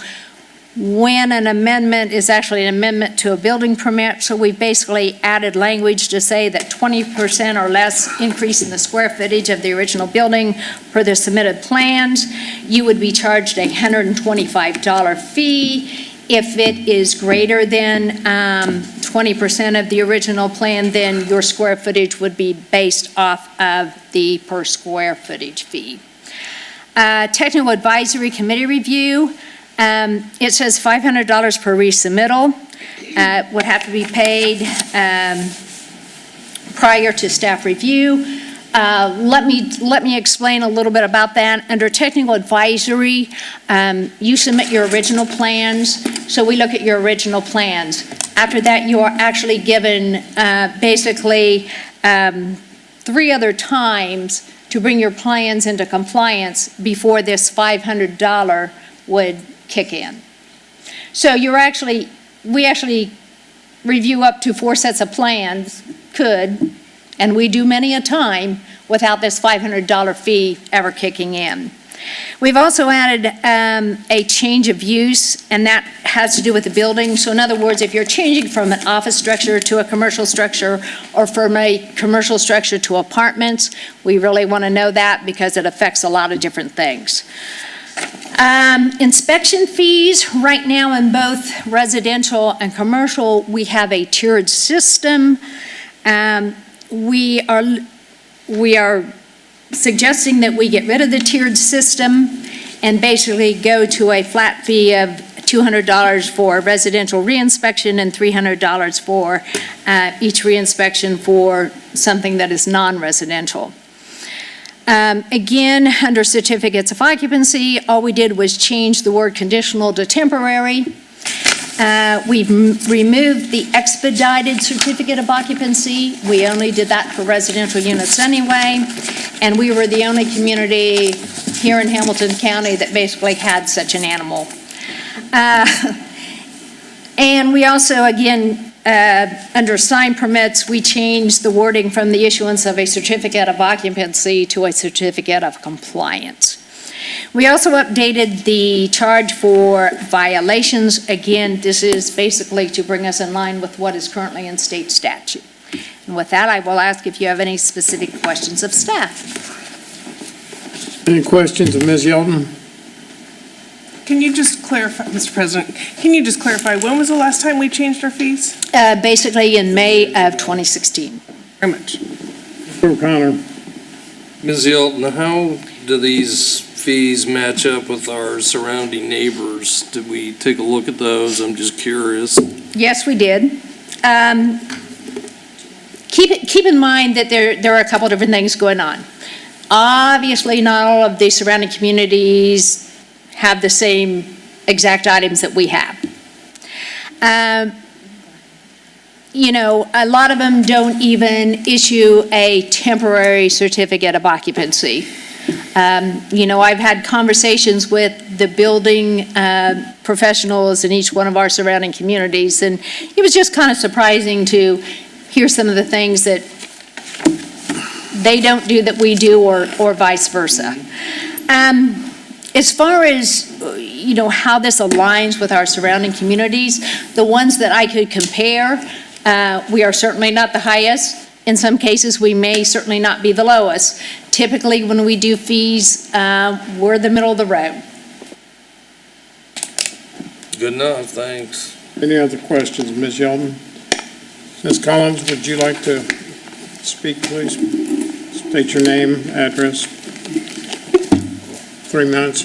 when an amendment is actually an amendment to a building permit, so we basically added language to say that 20% or less increase in the square footage of the original building per the submitted plans, you would be charged a $125 fee. If it is greater than 20% of the original plan, then your square footage would be based off of the per square footage fee. Technical Advisory Committee review. It says $500 per resubmittal would have to be paid prior to staff review. Let me explain a little bit about that. Under technical advisory, you submit your original plans, so we look at your original plans. After that, you are actually given basically 3 other times to bring your plans into compliance before this $500 would kick in. So we actually review up to 4 sets of plans, and we do many a time without this $500 fee ever kicking in. We've also added a change of use, and that has to do with the building. So in other words, if you're changing from an office structure to a commercial structure or from a commercial structure to apartments, we really want to know that because it affects a lot of different things. Inspection fees, right now in both residential and commercial, we have a tiered system. We are suggesting that we get rid of the tiered system and basically go to a flat fee of $200 for residential reinspection and $300 for each reinspection for something that is non-residential. Again, under certificates of occupancy, all we did was change the word conditional to temporary. We've removed the expedited certificate of occupancy. We only did that for residential units anyway, and we were the only community here in Hamilton County that basically had such an animal. And we also, again, under sign permits, we changed the wording from the issuance of a certificate of occupancy to a certificate of compliance. We also updated the charge for violations. Again, this is basically to bring us in line with what is currently in state statute. And with that, I will ask if you have any specific questions of staff. Any questions of Ms. Yeldon? Can you just clarify, Mr. President, can you just clarify, when was the last time we changed our fees? Basically in May of 2016. Very much. Mr. O'Connor. Ms. Yelton, how do these fees match up with our surrounding neighbors? Did we take a look at those? I'm just curious. Yes, we did. Keep in mind that there are a couple different things going on. Obviously, not all of the surrounding communities have the same exact items that we have. You know, a lot of them don't even issue a temporary certificate of occupancy. You know, I've had conversations with the building professionals in each one of our surrounding communities, and it was just kind of surprising to hear some of the things that they don't do that we do, or vice versa. As far as, you know, how this aligns with our surrounding communities, the ones that I could compare, we are certainly not the highest. In some cases, we may certainly not be the lowest. Typically, when we do fees, we're the middle of the road. Good enough, thanks. Any other questions, Ms. Yeldon? Ms. Collins, would you like to speak, please? State your name, address. 3 minutes.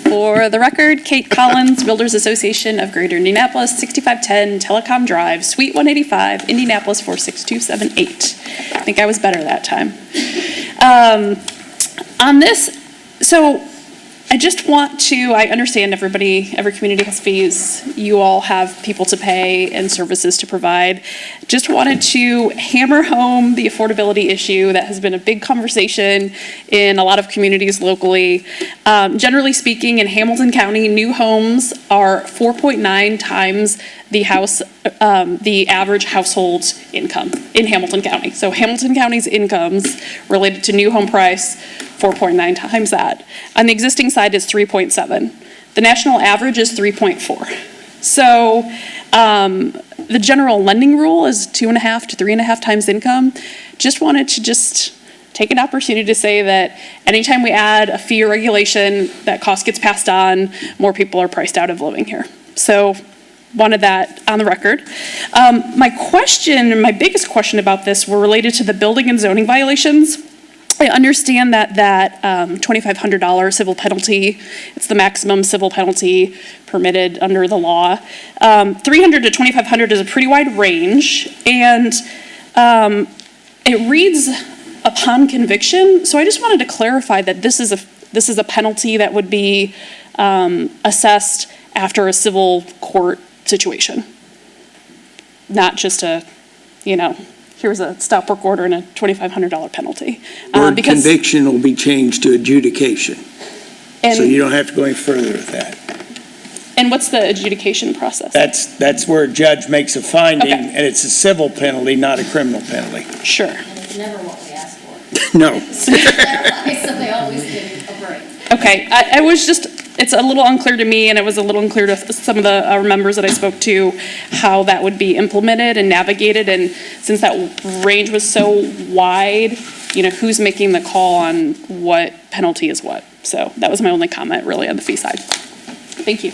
For the record, Kate Collins, Builders Association of Greater Indianapolis, 6510 Telecom Drive, Suite 185, Indianapolis 46278. I think I was better that time. On this, so I just want to, I understand every community has fees. You all have people to pay and services to provide. Just wanted to hammer home the affordability issue that has been a big conversation in a lot of communities locally. Generally speaking, in Hamilton County, new homes are 4.9 times the average household income in Hamilton County. So Hamilton County's incomes related to new home price, 4.9 times that. On the existing side is 3.7. The national average is 3.4. So the general lending rule is 2.5 to 3.5 times income. Just wanted to take an opportunity to say that anytime we add a fee or regulation, that cost gets passed on, more people are priced out of living here. So wanted that on the record. My biggest question about this were related to the building and zoning violations. I understand that $2,500 civil penalty, it's the maximum civil penalty permitted under the law. $300 to $2,500 is a pretty wide range, and it reads upon conviction, so I just wanted to clarify that this is a penalty that would be assessed after a civil court situation. Not just here's a stop work order and a $2,500 penalty. Word conviction will be changed to adjudication. So you don't have to go any further with that. And what's the adjudication process? That's where a judge makes a finding, Okay. and it's a civil penalty, not a criminal penalty. Sure. It's never what we asked for. No. So they always give a break. Okay, I was just, it's a little unclear to me, and it was a little unclear to some of the members that I spoke to, how that would be implemented and navigated, and since that range was so wide, who's making the call on what penalty is what? So that was my only comment, really, on the fee side. Thank you.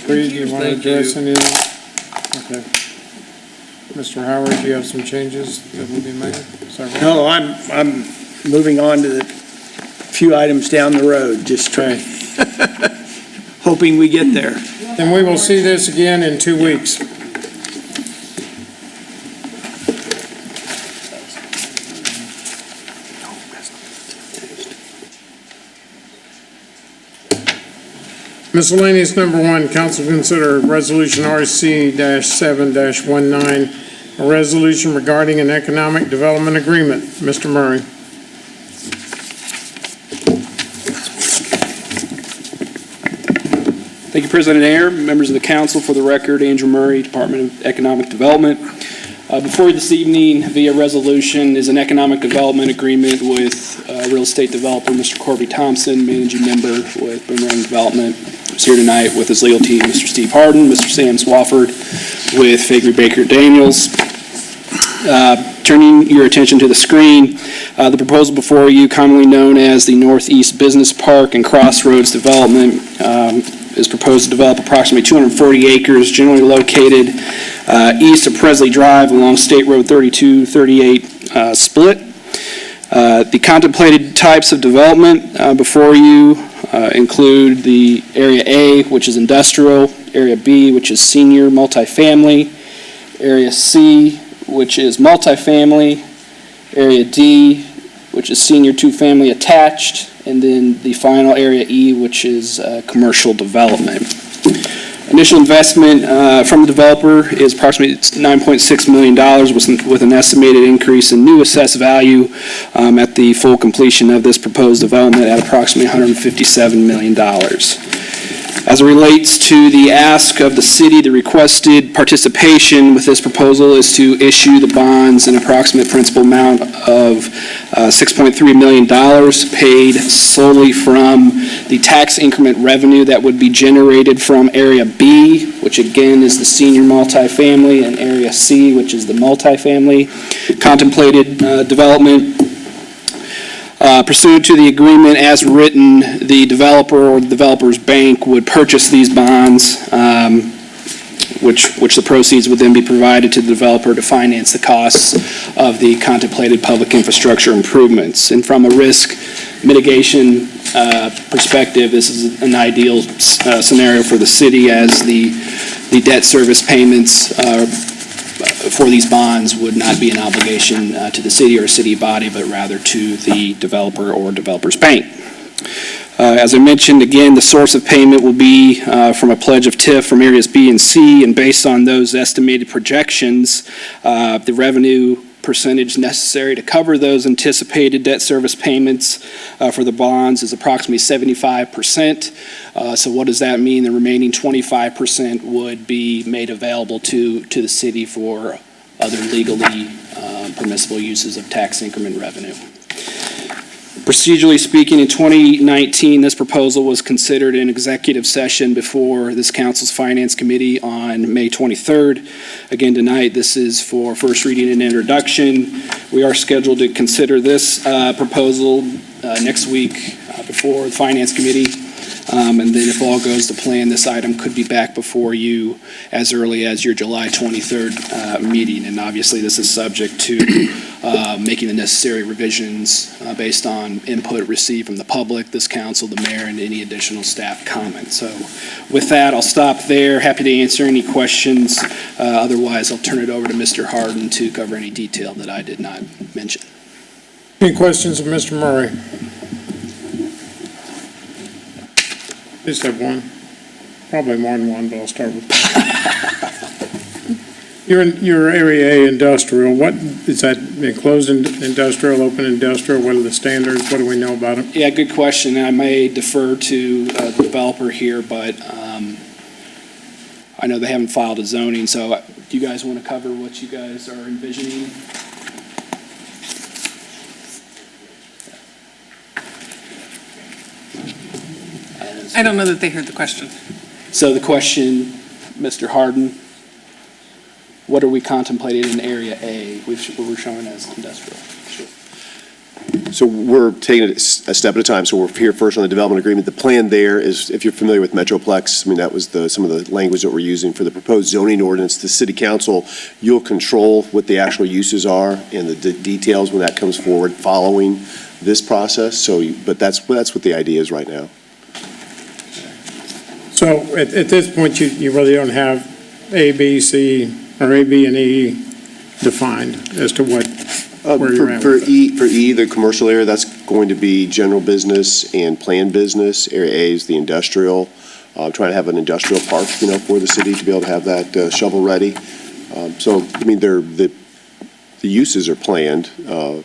Creed, you want to address any? Okay. Mr. Howard, do you have some changes that will be made? Is that right? No, I'm moving on to the few items down the road, just hoping we get there. Then we will see this again in 2 weeks. Miscellaneous number 1, council consider resolution RC-7-19, a resolution regarding an economic development agreement. Mr. Murray. Thank you, President Ayer, members of the council. For the record, Andrew Murray, Department of Economic Development. Before you this evening, via resolution, is an economic development agreement with real estate developer Mr. Corby Thompson, managing member with Boomerang Development. He's here tonight with his legal team, Mr. Steve Harden, Mr. Sam Swafford, with Fagery Baker Daniels. Turning your attention to the screen, the proposal before you, commonly known as the Northeast Business Park and Crossroads Development, is proposed to develop approximately 240 acres, generally located east of Presley Drive along State Road 3238 split. The contemplated types of development before you include the Area A, which is industrial, Area B, which is senior multifamily, Area C, which is multifamily, Area D, which is senior two-family attached, and then the final Area E, which is commercial development. Initial investment from the developer is approximately $9.6 million with an estimated increase in new assessed value at the full completion of this proposed development at approximately $157 million. As it relates to the ask of the city, the requested participation with this proposal is to issue the bonds an approximate principal amount of $6.3 million paid solely from the tax increment revenue that would be generated from Area B, which again is the senior multifamily, and Area C, which is the multifamily contemplated development. Pursuant to the agreement as written, the developer or the developer's bank would purchase these bonds, which the proceeds would then be provided to the developer to finance the costs of the contemplated public infrastructure improvements. And from a risk mitigation perspective, this is an ideal scenario for the city, as the debt service payments for these bonds would not be an obligation to the city or city body, but rather to the developer or developer's bank. As I mentioned, again, the source of payment will be from a pledge of TIF from areas B and C, and based on those estimated projections, the revenue percentage necessary to cover those anticipated debt service payments for the bonds is approximately 75%. So what does that mean? The remaining 25% would be made available to the city for other legally permissible uses of tax increment revenue. Procedurally speaking, in 2019, this proposal was considered in executive session before this council's Finance Committee on May 23rd. Again, tonight, this is for first reading and introduction. We are scheduled to consider this proposal next week before the Finance Committee. And then if all goes to plan, this item could be back before you as early as your July 23rd meeting. And obviously, this is subject to making the necessary revisions based on input received from the public, this council, the mayor, and any additional staff comments. So with that, I'll stop there. Happy to answer any questions. Otherwise, I'll turn it over to Mr. Harden to cover any detail that I did not mention. Any questions of Mr. Murray? Just have one. Probably more than one, but I'll start with your Area A industrial. What is that? Enclosed industrial, open industrial? What are the standards? What do we know about it? Yeah, good question. I may defer to the developer here, but I know they haven't filed a zoning, so do you guys want to cover what you guys are envisioning? I don't know that they heard the question. So the question, Mr. Harden, what are we contemplating in Area A, which we're showing as industrial? So we're taking it a step at a time. So we're here first on the development agreement. The plan there is, if you're familiar with Metroplex, I mean, that was some of the language that we're using for the proposed zoning ordinance. The city council, you'll control what the actual uses are and the details when that comes forward following this process. So, but that's what the idea is right now. So at this point, you really don't have A, B, C, or A, B, and E defined as to what, where you're at? For E, the commercial area, that's going to be general business and planned business. Area A is the industrial. Trying to have an industrial park, for the city to be able to have that shovel ready. So, I mean, the uses are planned, and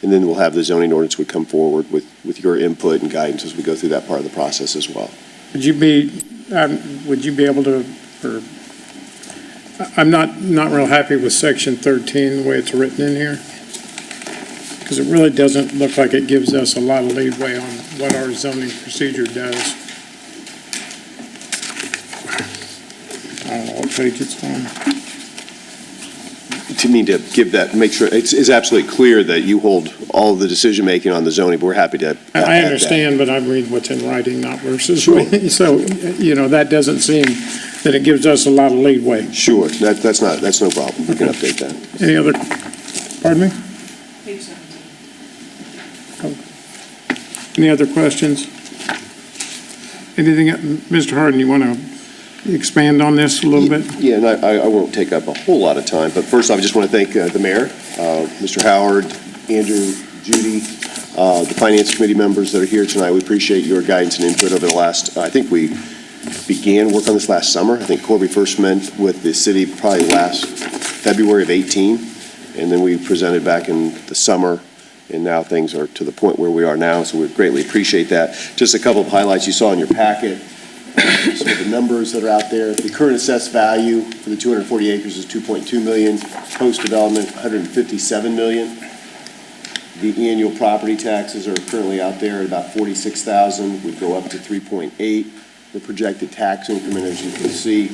then we'll have the zoning ordinance would come forward with your input and guidance as we go through that part of the process as well. Would you be able to, or, I'm not real happy with section 13, the way it's written in here. Because it really doesn't look like it gives us a lot of leeway on what our zoning procedure does. I don't know what page it's on. To me, to give that, make sure, it's absolutely clear that you hold all of the decision-making on the zoning, but we're happy to I understand, but I read what's in writing, not versus. Sure. So, that doesn't seem that it gives us a lot of leeway. Sure, that's no problem. We can update that. Any other, pardon me? Page 17. Any other questions? Anything, Mr. Harden, you want to expand on this a little bit? Yeah, and I won't take up a whole lot of time, but first off, I just want to thank the mayor, Mr. Howard, Andrew, Judy, the finance committee members that are here tonight. We appreciate your guidance and input over the last, I think we began work on this last summer. I think Corby first met with the city probably last February of 18, and then we presented back in the summer, and now things are to the point where we are now, so we greatly appreciate that. Just a couple of highlights you saw in your packet. Some of the numbers that are out there. The current assessed value for the 240 acres is $2.2 million. Post-development, $157 million. The annual property taxes are currently out there at about $46,000, would go up to $3.8. The projected tax increment, as you can see,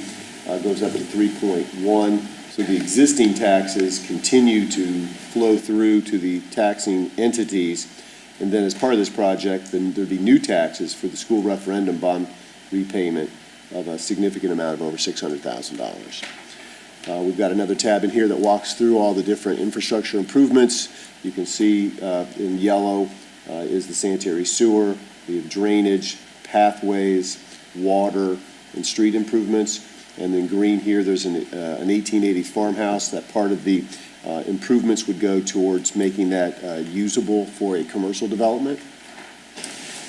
goes up to 3.1. So the existing taxes continue to flow through to the taxing entities. And then as part of this project, then there'll be new taxes for the school referendum bond repayment of a significant amount of over $600,000. We've got another tab in here that walks through all the different infrastructure improvements. You can see in yellow is the sanitary sewer. We have drainage, pathways, water, and street improvements. And then green here, there's an 1880s farmhouse. That part of the improvements would go towards making that usable for a commercial development.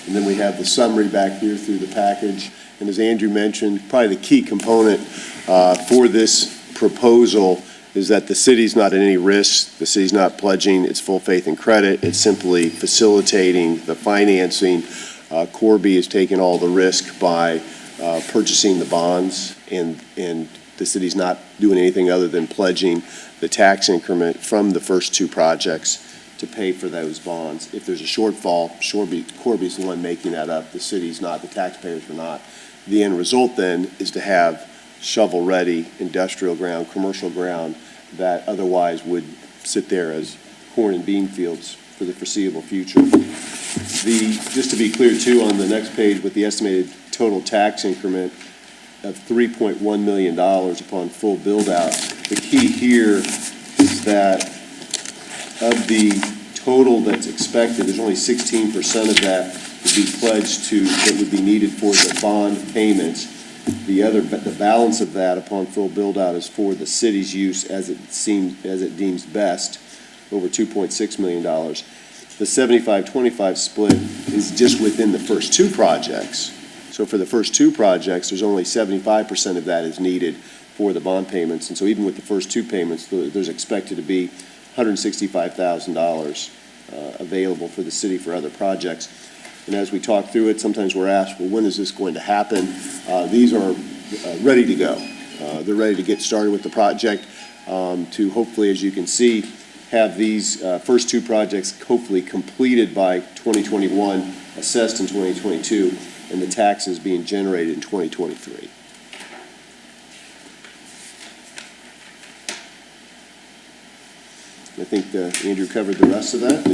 And then we have the summary back here through the package. And as Andrew mentioned, probably the key component for this proposal is that the city's not at any risk. The city's not pledging its full faith and credit. It's simply facilitating the financing. Corby is taking all the risk by purchasing the bonds, and the city's not doing anything other than pledging the tax increment from the first two projects to pay for those bonds. If there's a shortfall, Corby's the one making that up. The city's not, the taxpayers are not. The end result then is to have shovel-ready industrial ground, commercial ground that otherwise would sit there as corn and bean fields for the foreseeable future. Just to be clear too, on the next page with the estimated total tax increment of $3.1 million upon full build-out, the key here is that of the total that's expected, there's only 16% of that would be pledged to, that would be needed for the bond payments. The balance of that upon full build-out is for the city's use as it deems best, over $2.6 million. The 75-25 split is just within the first two projects. So for the first two projects, there's only 75% of that is needed for the bond payments. And so even with the first two payments, there's expected to be $165,000 available for the city for other projects. And as we talk through it, sometimes we're asked, well, when is this going to happen? These are ready to go. They're ready to get started with the project to hopefully, as you can see, have these first two projects hopefully completed by 2021, assessed in 2022, and the taxes being generated in 2023. I think Andrew covered the rest of that.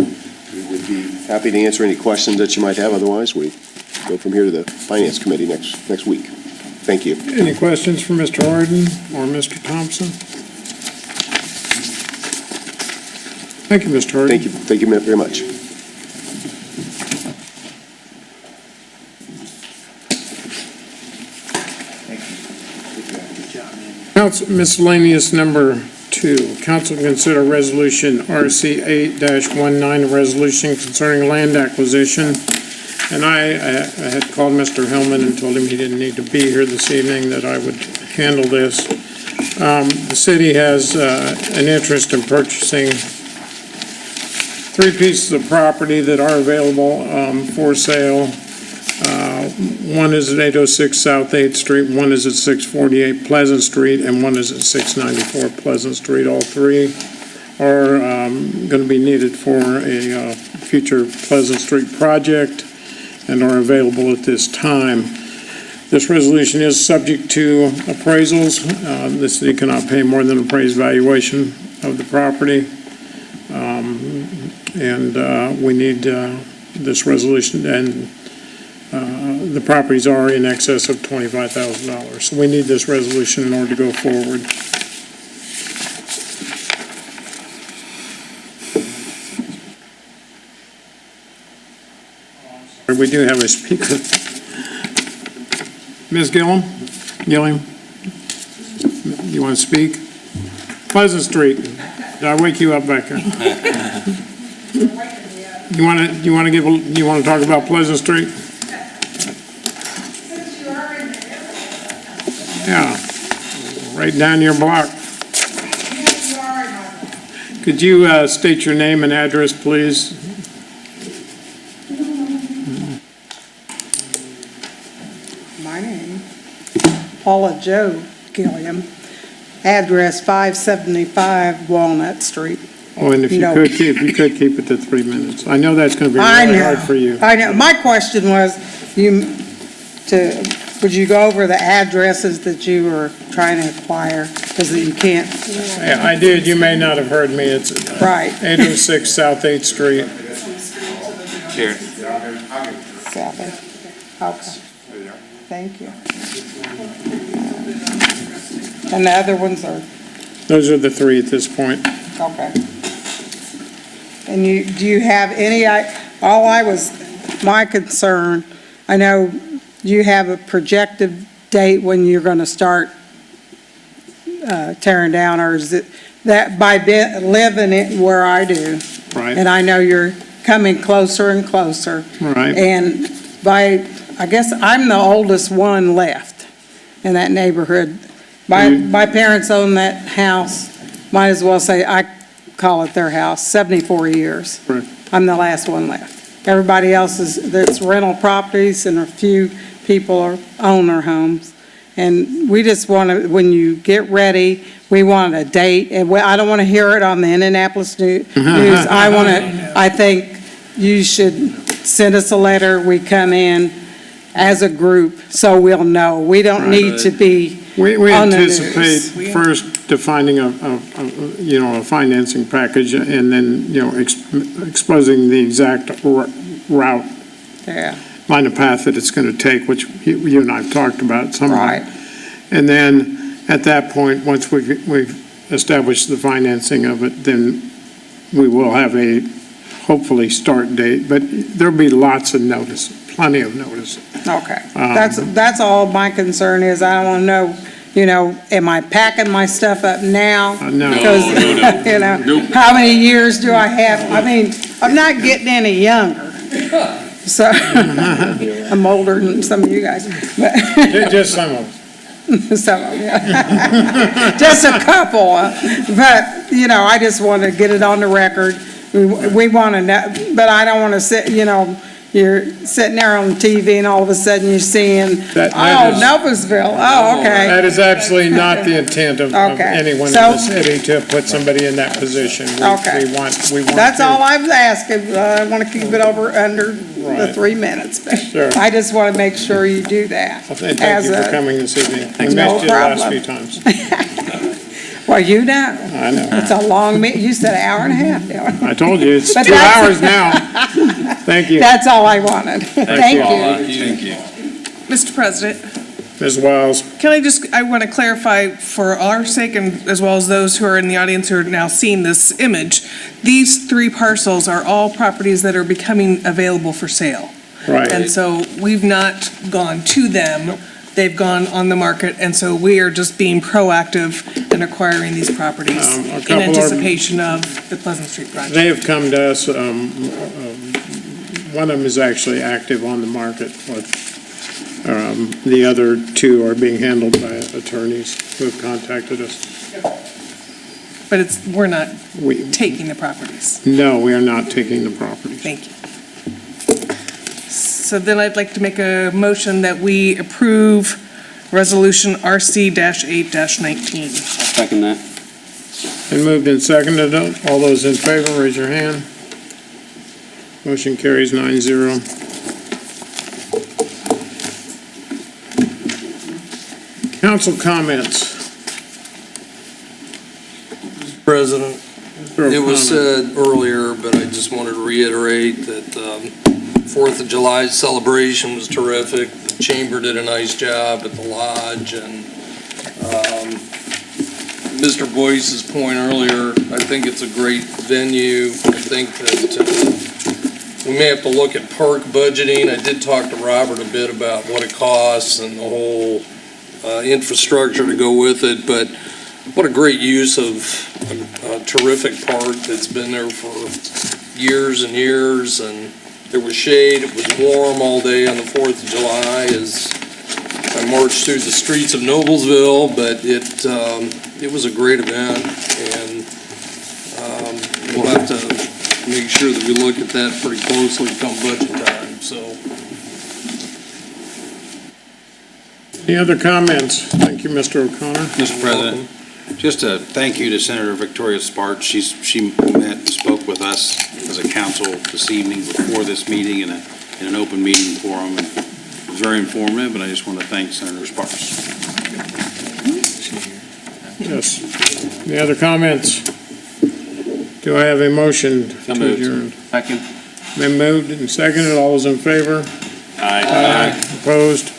We would be happy to answer any questions that you might have. Otherwise, we go from here to the Finance Committee next week. Thank you. Any questions for Mr. Harden or Mr. Thompson? Thank you, Mr. Harden. Thank you very much. Council miscellaneous number 2. Council consider resolution RC 8-19, a resolution concerning land acquisition. And I had called Mr. Hellman and told him he didn't need to be here this evening, that I would handle this. The city has an interest in purchasing 3 pieces of property that are available for sale. One is at 806 South 8th Street, one is at 648 Pleasant Street, and one is at 694 Pleasant Street. All 3 are going to be needed for a future Pleasant Street project and are available at this time. This resolution is subject to appraisals. The city cannot pay more than appraised valuation of the property. We need this resolution, and the properties are in excess of $25,000. So we need this resolution in order to go forward. We do have a speaker. Ms. Gilliam, you want to speak? Pleasant Street. Did I wake you up back there? You want to talk about Pleasant Street? Yeah, right down your block. Could you state your name and address, please? My name, Paula Jo Gilliam, address 575 Walnut Street. Oh, and if you could keep it to 3 minutes. I know that's going to be really hard for you. I know. My question was, would you go over the addresses that you were trying to acquire? Because you can't. Yeah, I did. You may not have heard me. It's right. 806 South 8th Street. Here. 7. Okay. Thank you. And the other ones are? Those are the 3 at this point. Okay. And do you have any, my concern, I know you have a projected date when you're going to start tearing down, or is it that by living it where I do? Right. And I know you're coming closer and closer. Right. And I guess I'm the oldest one left in that neighborhood. My parents own that house, might as well say, I call it their house, 74 years. Right. I'm the last one left. Everybody else that's rental properties, and a few people own their homes. And we just want to, when you get ready, we want a date. And I don't want to hear it on the Indianapolis News. I think you should send us a letter. We come in as a group so we'll know. We don't need to be We on the anticipate news. first defining a financing package, and then, exposing the exact route. Yeah. Line of path that it's going to take, which you and I have talked about somewhat. Right. And then, at that point, once we've established the financing of it, then we will have a hopefully start date, but there'll be lots of notice, plenty of notice. Okay, that's all my concern is. I don't want to know, am I packing my stuff up now? No. Because, how many years do I have? I mean, I'm not getting any younger. So, I'm older than some of you guys. But Just some of us. some of you. Just a couple. But, I just want to get it on the record. We want to know, but I don't want to sit, you're sitting there on TV and all of a sudden you're seeing, Noblesville, okay. That is absolutely not the intent of anyone in the city to put somebody in that position. Okay. We want That's to- all I was asking. I want to keep it under the 3 minutes. But Sure. I just want to make sure you do that. Thank you for coming this evening. I No missed you the last problem. few times. Well, you know. I know. It's a long meeting. You said an hour and a half, Dylan. I told you, it's But 2 that's- hours now. Thank you. That's all I wanted. Thank you. Thank you. Mr. President, Ms. Wiles, I want to clarify for our sake and as well as those who are in the audience who are now seeing this image, these 3 parcels are all properties that are becoming available for sale. right. And so we've not gone to them. They've gone on the market, and so we are just being proactive in acquiring these properties A in couple are- anticipation of the Pleasant Street project. They have come to us, one of them is actually active on the market, but the other 2 are being handled by attorneys who have contacted us. But we're not taking the properties. No, we are not taking the properties. Thank you. So then I'd like to make a motion that we approve Resolution RC-8-19. Second that. Been moved and seconded. All those in favor, raise your hand. Motion carries 9-0. Council comments. President, Throw a it was comment. said earlier, but I just wanted to reiterate that 4th of July celebration was terrific. The chamber did a nice job at the lodge, and Mr. Boyce's point earlier, I think it's a great venue. I think that we may have to look at park budgeting. I did talk to Robert a bit about what it costs and the whole infrastructure to go with it, but what a great use of a terrific park that's been there for years and years, and there was shade, it was warm all day on the 4th of July as I marched through the streets of Noblesville, but it was a great event, and we'll have to make sure that we look at that pretty closely come budget time, so. Any other comments? Thank you, Mr. O'Connor. Mr. President, just a thank you to Senator Victoria Sparks. She met and spoke with us as a council this evening before this meeting in an open meeting forum. And it was very informative, and I just want to thank Senator Sparks. Yes. Any other comments? Do I have a motion to adjourn? Second. Been moved and seconded. All those in favor? Aye. Opposed?